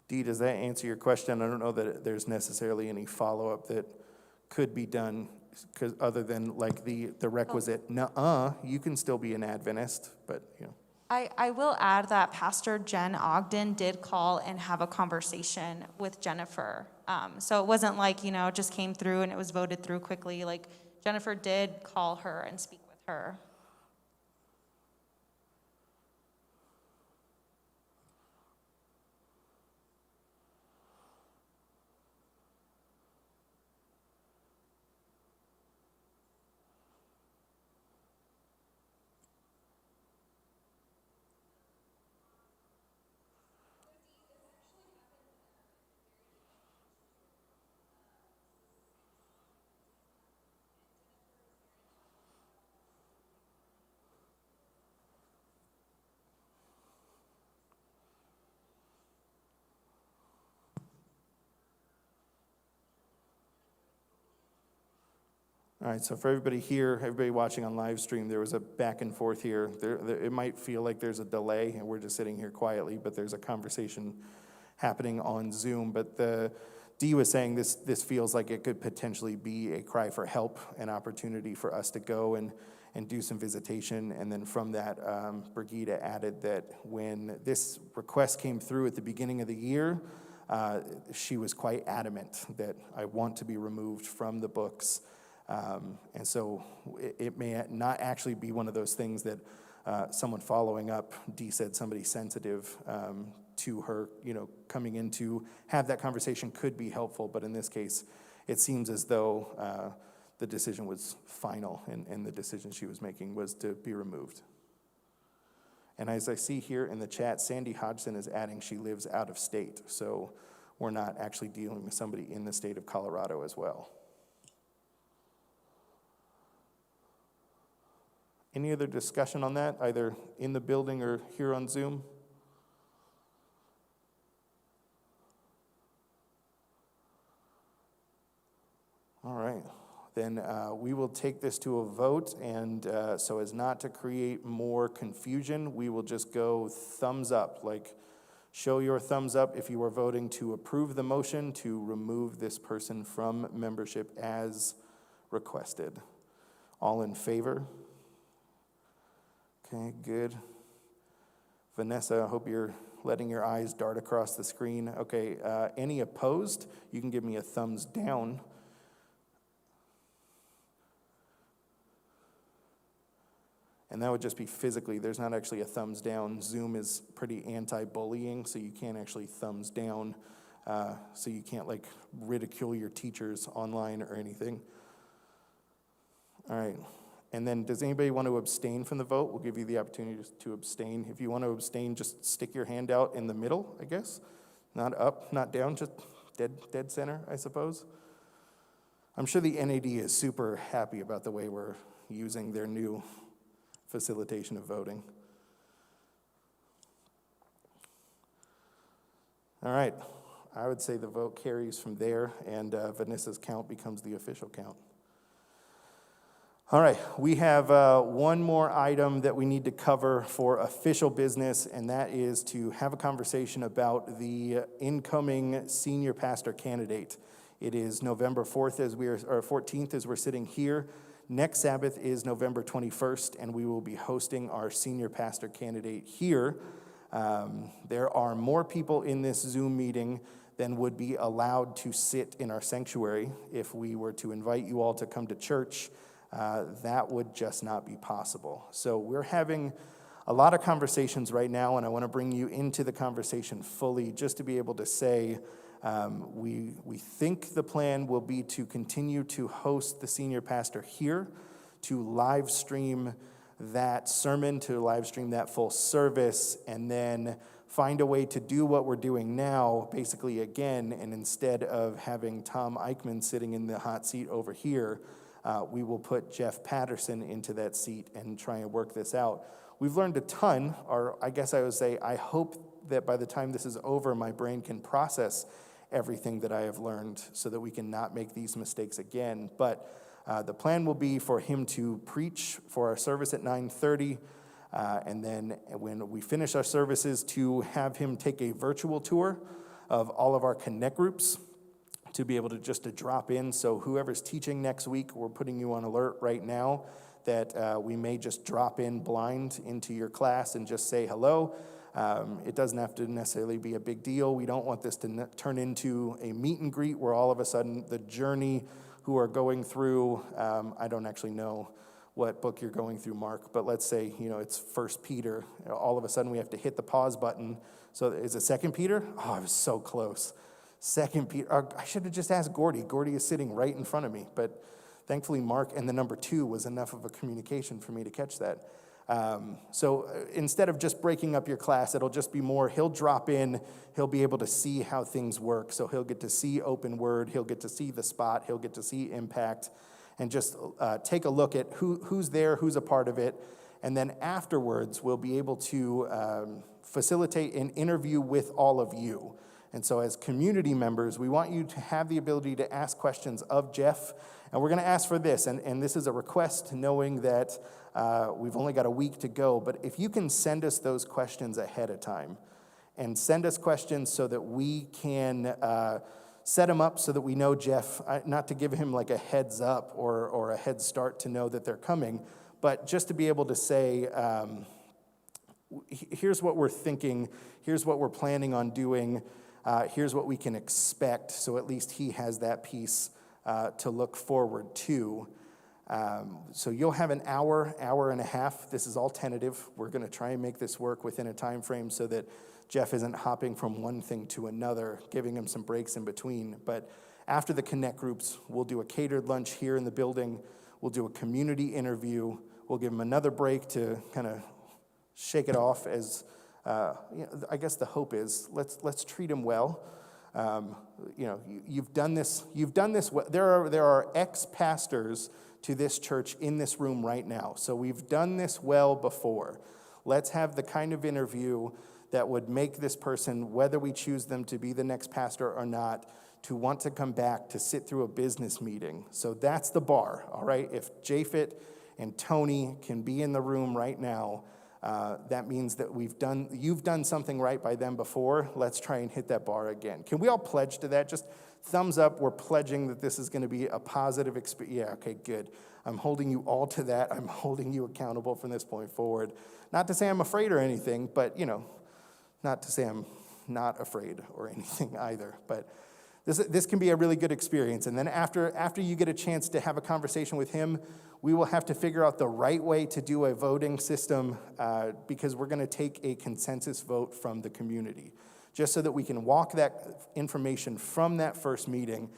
S2: Dee, does that answer your question? I don't know that there's necessarily any follow-up that could be done, because other than like the requisite, you can still be an Adventist, but
S4: I will add that Pastor Jen Ogden did call and have a conversation with Jennifer. So it wasn't like, it just came through and it was voted through quickly. Like, Jennifer did call her and speak with her. All right, so for everybody here, everybody watching on live stream, there was a back and forth here. It might feel like there's a delay, and we're just sitting here quietly, but there's a conversation happening on Zoom. But Dee was saying this feels like it could potentially be a cry for help, an opportunity for us to go and do some visitation. And then from that, Brigida added that when this request came through at the beginning of the year, she was quite adamant that I want to be removed from the books. And so it may not actually be one of those things that someone following up, Dee said somebody sensitive to her, coming in to have that conversation could be helpful. But in this case, it seems as though the decision was final, and the decision she was making was to be removed. And as I see here in the chat, Sandy Hodgson is adding she lives out of state. So we're not actually dealing with somebody in the state of Colorado as well. Any other discussion on that, either in the building or here on Zoom? All right, then we will take this to a vote, and so as not to create more confusion, we will just go thumbs up, like show your thumbs up if you are voting to approve the motion to remove this person from membership as requested. All in favor? Okay, good. Vanessa, I hope you're letting your eyes dart across the screen. Okay, any opposed? You can give me a thumbs down. And that would just be physically. There's not actually a thumbs down. Zoom is pretty anti-bullying, so you can't actually thumbs down
S2: so you can't like ridicule your teachers online or anything. All right. And then does anybody want to abstain from the vote? We'll give you the opportunity to abstain. If you want to abstain, just stick your hand out in the middle, I guess. Not up, not down, just dead center, I suppose. I'm sure the NAD is super happy about the way we're using their new facilitation of voting. All right. I would say the vote carries from there, and Vanessa's count becomes the official count. All right, we have one more item that we need to cover for official business, and that is to have a conversation about the incoming senior pastor candidate. It is November 4th or 14th as we're sitting here. Next Sabbath is November 21st, and we will be hosting our senior pastor candidate here. There are more people in this Zoom meeting than would be allowed to sit in our sanctuary. If we were to invite you all to come to church, that would just not be possible. So we're having a lot of conversations right now, and I want to bring you into the conversation fully just to be able to say we think the plan will be to continue to host the senior pastor here, to live stream that sermon, to live stream that full service, and then find a way to do what we're doing now, basically again, and instead of having Tom Eichmann sitting in the hot seat over here, we will put Jeff Patterson into that seat and try and work this out. We've learned a ton, or I guess I would say I hope that by the time this is over, my brain can process everything that I have learned so that we can not make these mistakes again. But the plan will be for him to preach for our service at 9:30, and then when we finish our services, to have him take a virtual tour of all of our Connect groups, to be able to just to drop in. So whoever's teaching next week, we're putting you on alert right now that we may just drop in blind into your class and just say hello. It doesn't have to necessarily be a big deal. We don't want this to turn into a meet and greet where all of a sudden the journey who are going through, I don't actually know what book you're going through, Mark, but let's say, it's 1 Peter. All of a sudden we have to hit the pause button. So is it 2 Peter? Oh, I was so close. 2 Peter, I should have just asked Gordy. Gordy is sitting right in front of me, but thankfully Mark and the number 2 was enough of a communication for me to catch that. So instead of just breaking up your class, it'll just be more, he'll drop in, he'll be able to see how things work. So he'll get to see Open Word, he'll get to see the spot, he'll get to see Impact, and just take a look at who's there, who's a part of it. And then afterwards, we'll be able to facilitate an interview with all of you. And so as community members, we want you to have the ability to ask questions of Jeff. And we're going to ask for this, and this is a request knowing that we've only got a week to go. But if you can send us those questions ahead of time, and send us questions so that we can set them up so that we know Jeff, not to give him like a heads up or a head start to know that they're coming, but just to be able to say, here's what we're thinking, here's what we're planning on doing, here's what we can expect, so at least he has that piece to look forward to. So you'll have an hour and a half. This is all tentative. We're going to try and make this work within a time frame so that Jeff isn't hopping from one thing to another, giving him some breaks in between. But after the Connect groups, we'll do a catered lunch here in the building. We'll do a community interview. We'll give him another break to kind of shake it off as... I guess the hope is let's treat him well. You've done this. Well. There are ex-pastors to this church in this room right now. So we've done this well before. Let's have the kind of interview that would make this person, whether we choose them to be the next pastor or not, to want to come back to sit through a business meeting. So that's the bar. All right. If Japhet and Tony can be in the room right now, that means that you've done something right by them before. Let's try and hit that bar again. Can we all pledge to that? Just thumbs up. We're pledging that this is going to be a positive experience. Yeah, okay, good. I'm holding you all to that. I'm holding you accountable from this point forward. Not to say I'm afraid or anything, but, not to say I'm not afraid or anything either. But this can be a really good experience. And then after you get a chance to have a conversation with him, we will have to figure out the right way to do a voting system because we're going to take a consensus vote from the community. just so that we can walk that information from that first meeting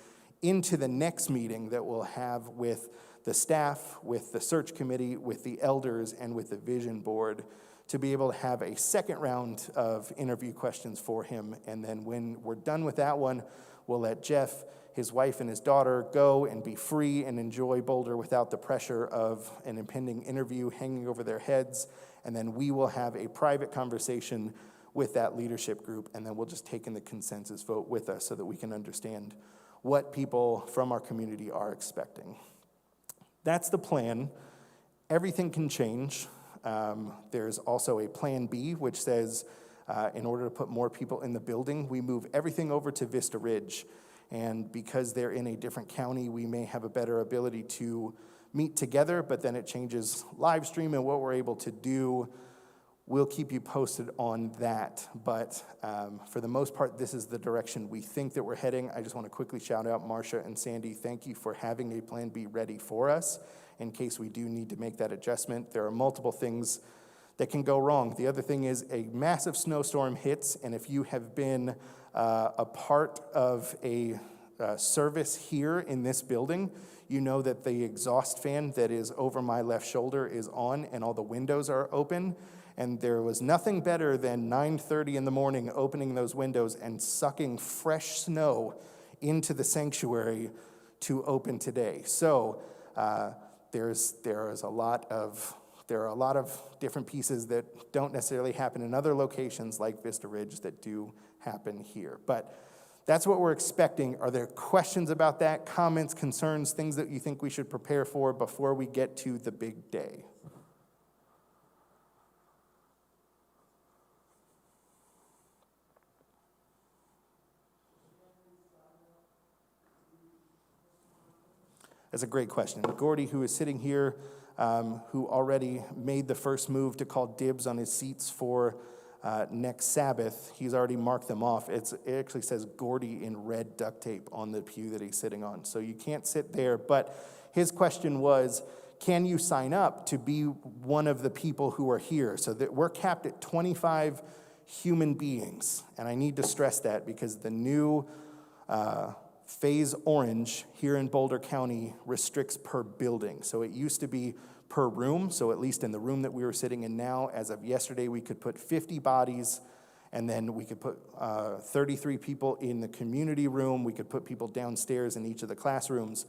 S2: into the next meeting that we'll have with the staff, with the search committee, with the elders, and with the vision board, to be able to have a second round of interview questions for him. And then when we're done with that one, we'll let Jeff, his wife, and his daughter go and be free and enjoy Boulder without the pressure of an impending interview hanging over their heads. And then we will have a private conversation with that leadership group, and then we'll just take in the consensus vote with us so that we can understand what people from our community are expecting. That's the plan. Everything can change. There's also a plan B, which says in order to put more people in the building, we move everything over to Vista Ridge. And because they're in a different county, we may have a better ability to meet together, but then it changes live stream and what we're able to do. We'll keep you posted on that, but for the most part, this is the direction we think that we're heading. I just want to quickly shout out Marcia and Sandy. Thank you for having a plan B ready for us in case we do need to make that adjustment. There are multiple things that can go wrong. The other thing is a massive snowstorm hits, and if you have been a part of a service here in this building, you know that the exhaust fan that is over my left shoulder is on and all the windows are open. And there was nothing better than 9:30 in the morning opening those windows and sucking fresh snow into the sanctuary to open today. So there are a lot of different pieces that don't necessarily happen in other locations like Vista Ridge that do happen here. But that's what we're expecting. Are there questions about that, comments, concerns, things that you think we should prepare for before we get to the big day? That's a great question. Gordy, who is sitting here, who already made the first move to call dibs on his seats for next Sabbath, he's already marked them off. It actually says Gordy in red duct tape on the pew that he's sitting on. So you can't sit there. But his question was, can you sign up to be one of the people who are here? So that we're capped at 25 human beings. And I need to stress that because the new Phase Orange here in Boulder County restricts per building. So it used to be per room, so at least in the room that we were sitting in now, as of yesterday, we could put 50 bodies, and then we could put 33 people in the community room. We could put people downstairs in each of the classrooms.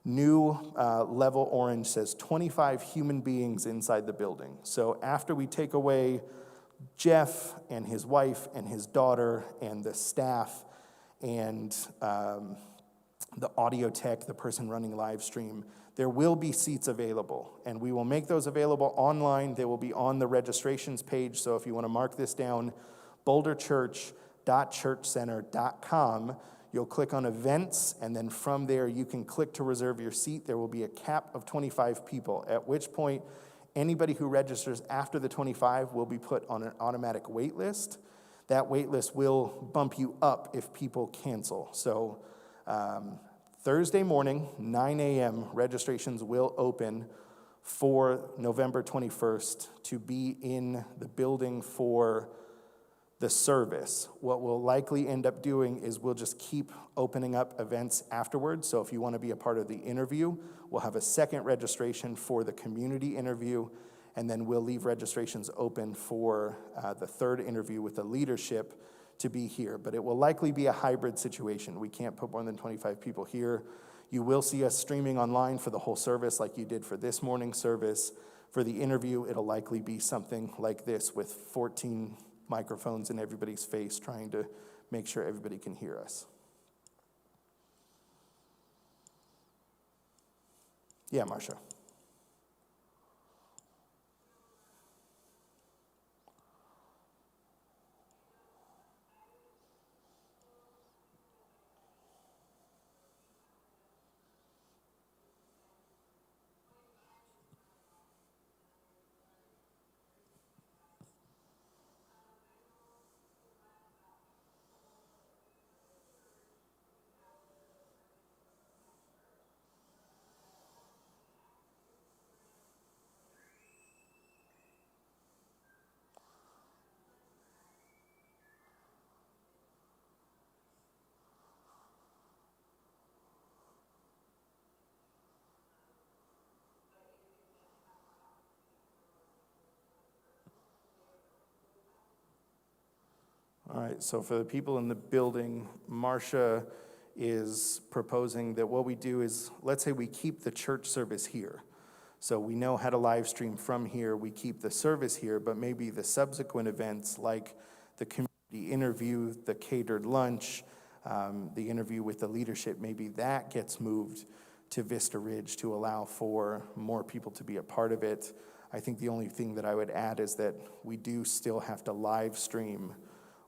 S2: New level orange says 25 human beings inside the building. So after we take away Jeff and his wife and his daughter and the staff and the audio tech, the person running live stream, there will be seats available, and we will make those available online. They will be on the registrations page, so if you want to mark this down, boulderchurch.churchcenter.com. You'll click on events, and then from there you can click to reserve your seat. There will be a cap of 25 people, at which point anybody who registers after the 25 will be put on an automatic wait list. That wait list will bump you up if people cancel. So Thursday morning, 9 a.m., registrations will open for November 21st to be in the building for the service. What we'll likely end up doing is we'll just keep opening up events afterwards. So if you want to be a part of the interview, we'll have a second registration for the community interview, and then we'll leave registrations open for the third interview with the leadership to be here. But it will likely be a hybrid situation. We can't put more than 25 people here. You will see us streaming online for the whole service like you did for this morning's service. For the interview, it'll likely be something like this with 14 microphones in everybody's face trying to make sure everybody can hear us. Yeah, Marcia. right, so for the people in the building, Marcia is proposing that what we do is, let's say we keep the church service here. So we know how to live stream from here, we keep the service here, but maybe the subsequent events like the community interview, the catered lunch, the interview with the leadership, maybe that gets moved to Vista Ridge to allow for more people to be a part of it. I think the only thing that I would add is that we do still have to live stream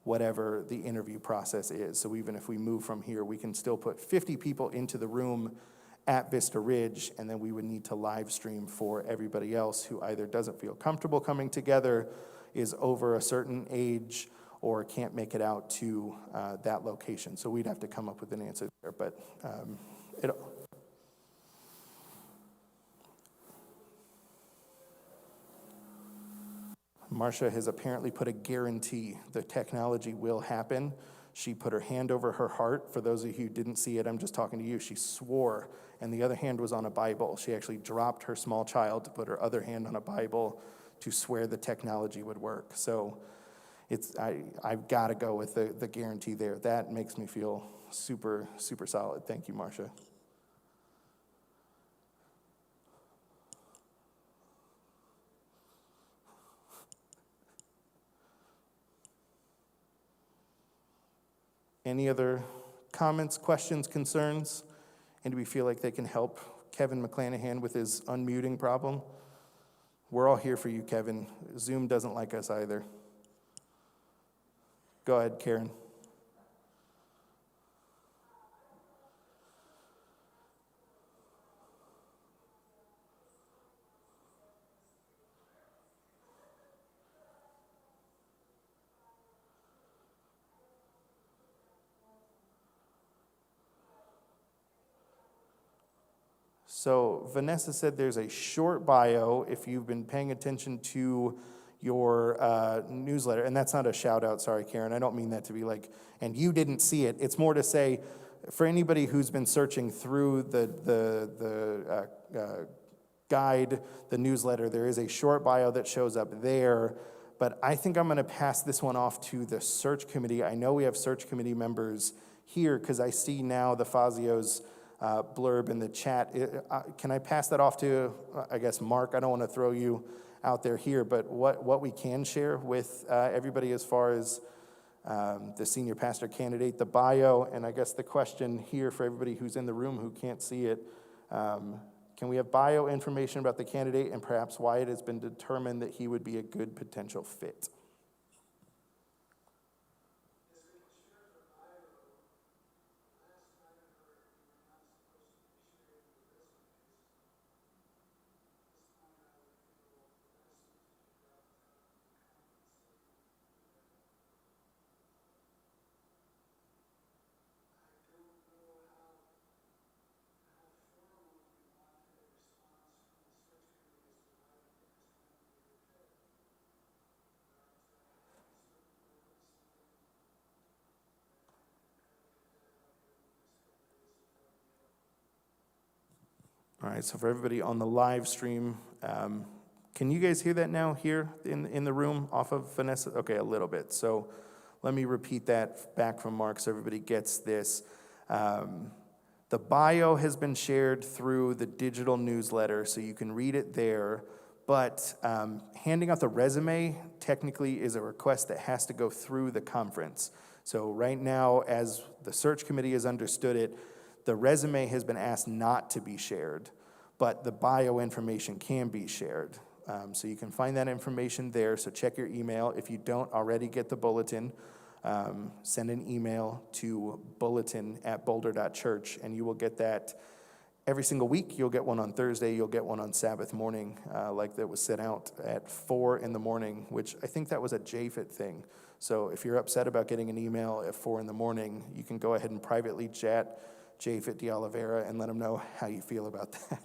S2: whatever the interview process is. So even if we move from here, we can still put 50 people into the room at Vista Ridge, and then we would need to live stream for everybody else who either doesn't feel comfortable coming together, is over a certain age, or can't make it out to that location. So we'd have to come up with an answer there, but Marcia has apparently put a guarantee the technology will happen. She put her hand over her heart. For those of you who didn't see it, I'm just talking to you. She swore, and the other hand was on a Bible. She actually dropped her small child to put her other hand on a Bible to swear the technology would work. So I've got to go with the guarantee there. That makes me feel super, super solid. Thank you, Marcia. Any other comments, questions, concerns? And do we feel like they can help Kevin McClanahan with his unmuting problem? We're all here for you, Kevin. Zoom doesn't like us either. Go ahead, Karen. So Vanessa said there's a short bio if you've been paying attention to your newsletter. And that's not a shout out, sorry, Karen. I don't mean that to be like, and you didn't see it. It's more to say, for anybody who's been searching through the guide, the newsletter, there is a short bio that shows up there. But I think I'm going to pass this one off to the search committee. I know we have search committee members here because I see now the Fazio's blurb in the chat. Can I pass that off to, I guess, Mark? I don't want to throw you out there here, but what we can share with everybody as far as the senior pastor candidate, the bio, and I guess the question here for everybody who's in the room who can't see it, can we have bio information about the candidate and perhaps why it has been determined that he would be a good potential fit? All right, so for everybody on the live stream, can you guys hear that now here in the room off of Vanessa? Okay, a little bit. So let me repeat that back from Mark so everybody gets this. The bio has been shared through the digital newsletter, so you can read it there. But handing out the resume technically is a request that has to go through the conference. So right now, as the search committee has understood it, the resume has been asked not to be shared, but the bio information can be shared. So you can find that information there, so check your email. If you don't already get the bulletin, send an email to bulletin@boulder.church, and you will get that every single week. You'll get one on Thursday, you'll get one on Sabbath morning, like that was sent out at 4 in the morning, which I think that was a JFIT thing. So if you're upset about getting an email at 4 in the morning, you can go ahead and privately chat JFIT de Oliveira and let them know how you feel about that.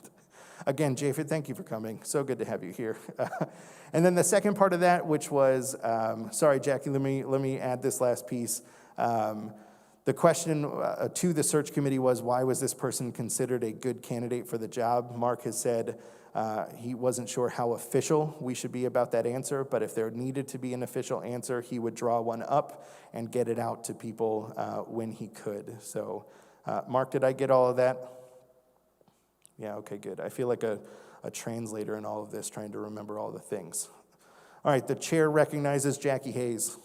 S2: Again, JFIT, thank you for coming. So good to have you here. And then the second part of that, which was, sorry, Jackie, let me add this last piece. The question to the search committee was, why was this person considered a good candidate for the job? Mark has said he wasn't sure how official we should be about that answer, but if there needed to be an official answer, he would draw one up and get it out to people when he could. So, Mark, did I get all of that? Yeah, okay, good. I feel like a translator in all of this, trying to remember all the things. All right, the chair recognizes Jackie Hayes.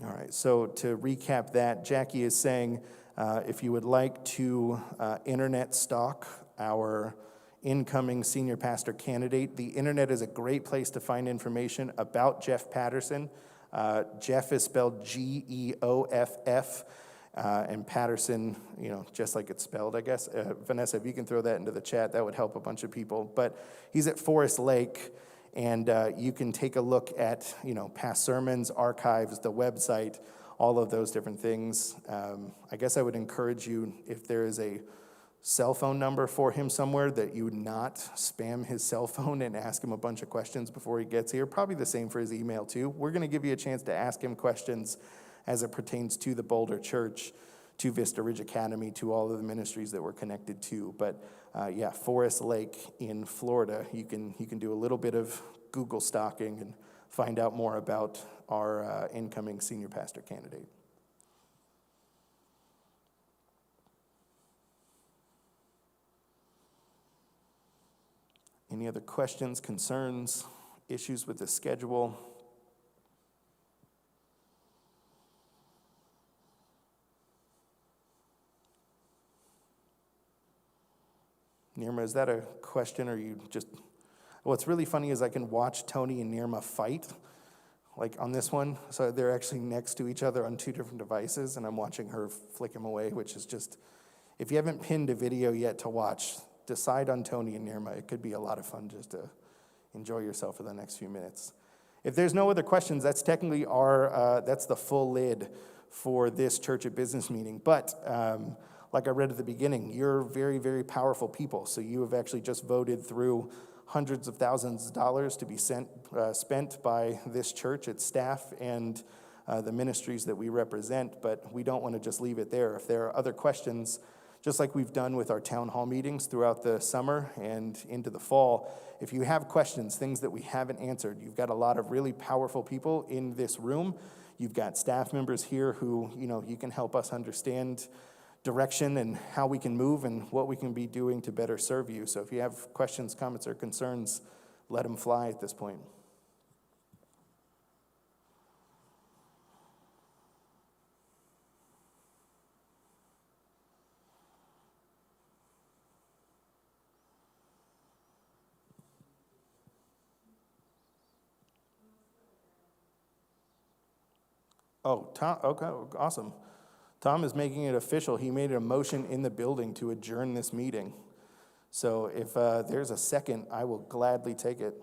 S2: All right, so to recap that, Jackie is saying if you would like to internet stalk our incoming senior pastor candidate, the internet is a great place to find information about Jeff Patterson. Jeff is spelled Geoff, and Patterson, just like it's spelled, I guess. Vanessa, if you can throw that into the chat, that would help a bunch of people. But he's at Forest Lake. And you can take a look at, past sermons, archives, the website, all of those different things. I guess I would encourage you, if there is a cell phone number for him somewhere, that you would not spam his cell phone and ask him a bunch of questions before he gets here. Probably the same for his email, too. We're going to give you a chance to ask him questions as it pertains to the Boulder Church, to Vista Ridge Academy, to all of the ministries that we're connected to. But Forest Lake in Florida, you can do a little bit of Google stalking and find out more about our incoming senior pastor candidate. Any other questions, concerns, issues with the schedule? Nirma, is that a question, or you just... What's really funny is I can watch Tony and Nirma fight, like on this one. So they're actually next to each other on two different devices, and I'm watching her flick him away, which is just... If you haven't pinned a video yet to watch, decide on Tony and Nirma. It could be a lot of fun just to enjoy yourself for the next few minutes. If there's no other questions, that's technically that's the full lid for this Church at Business meeting. But... like I read at the beginning, you're very, very powerful people. So you have actually just voted through hundreds of thousands of dollars to be spent by this church, its staff, and the ministries that we represent. But we don't want to just leave it there. If there are other questions, just like we've done with our town hall meetings throughout the summer and into the fall, if you have questions, things that we haven't answered, you've got a lot of really powerful people in this room. You've got staff members here who, you can help us understand direction and how we can move and what we can be doing to better serve you. So if you have questions, comments, or concerns, let them fly at this point. Oh, Tom, okay, awesome. Tom is making it official. He made a motion in the building to adjourn this meeting. So if there's a second, I will gladly take it.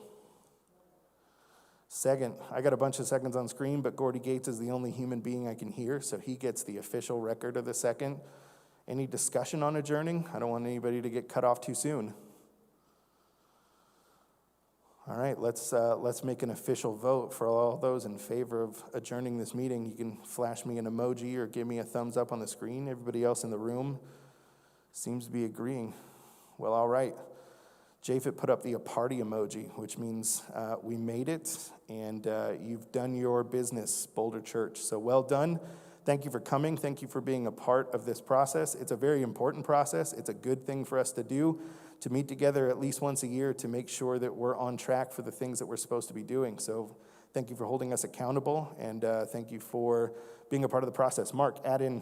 S2: Second, I got a bunch of seconds on screen, but Gordy Gates is the only human being I can hear, so he gets the official record of the second. Any discussion on adjourning? I don't want anybody to get cut off too soon. All right, let's make an official vote for all those in favor of adjourning this meeting. You can flash me an emoji or give me a thumbs up on the screen. Everybody else in the room seems to be agreeing. Well, all right. Japhet put up the party emoji, which means we made it, and you've done your business, Boulder Church. So well done. Thank you for coming. Thank you for being a part of this process. It's a very important process. It's a good thing for us to do, to meet together at least once a year to make sure that we're on track for the things that we're supposed to be doing. So thank you for holding us accountable, and thank you for being a part of the process. Mark, add in.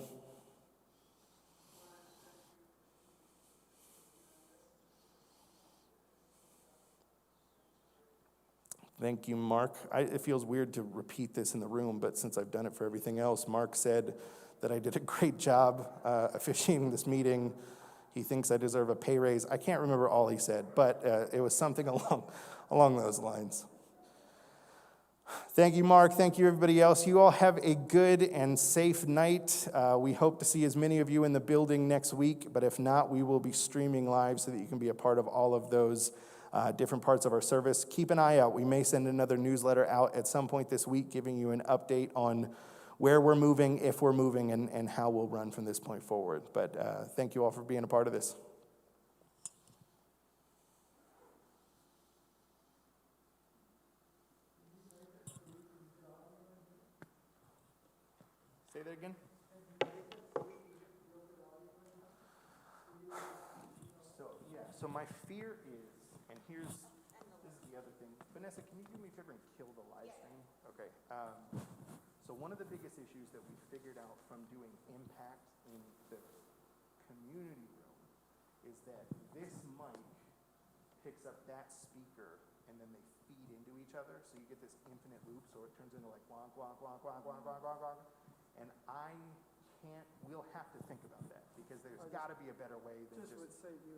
S2: Thank you, Mark. It feels weird to repeat this in the room, but since I've done it for everything else, Mark said that I did a great job officiating this meeting. He thinks I deserve a pay raise. I can't remember all he said, but it was something along those lines. Thank you, Mark. Thank you, everybody else. You all have a good and safe night. We hope to see as many of you in the building next week, but if not, we will be streaming live so that you can be a part of all of those different parts of our service. Keep an eye out. We may send another newsletter out at some point this week giving you an update on where we're moving, if we're moving, and how we'll run from this point forward. But thank you all for being a part of this. Say that again? So my fear is, and this is the other thing. Vanessa, can you do me a favor and kill the live stream? Okay. So one of the biggest issues that we figured out from doing impact in the community room is that this mic picks up that speaker and then they feed into each other. So you get this infinite loop, so it turns into like wonk, wonk, wonk, wonk, wonk, wonk, wonk, wonk. And we'll have to think about that because there's got to be a better way than
S3: Just would save you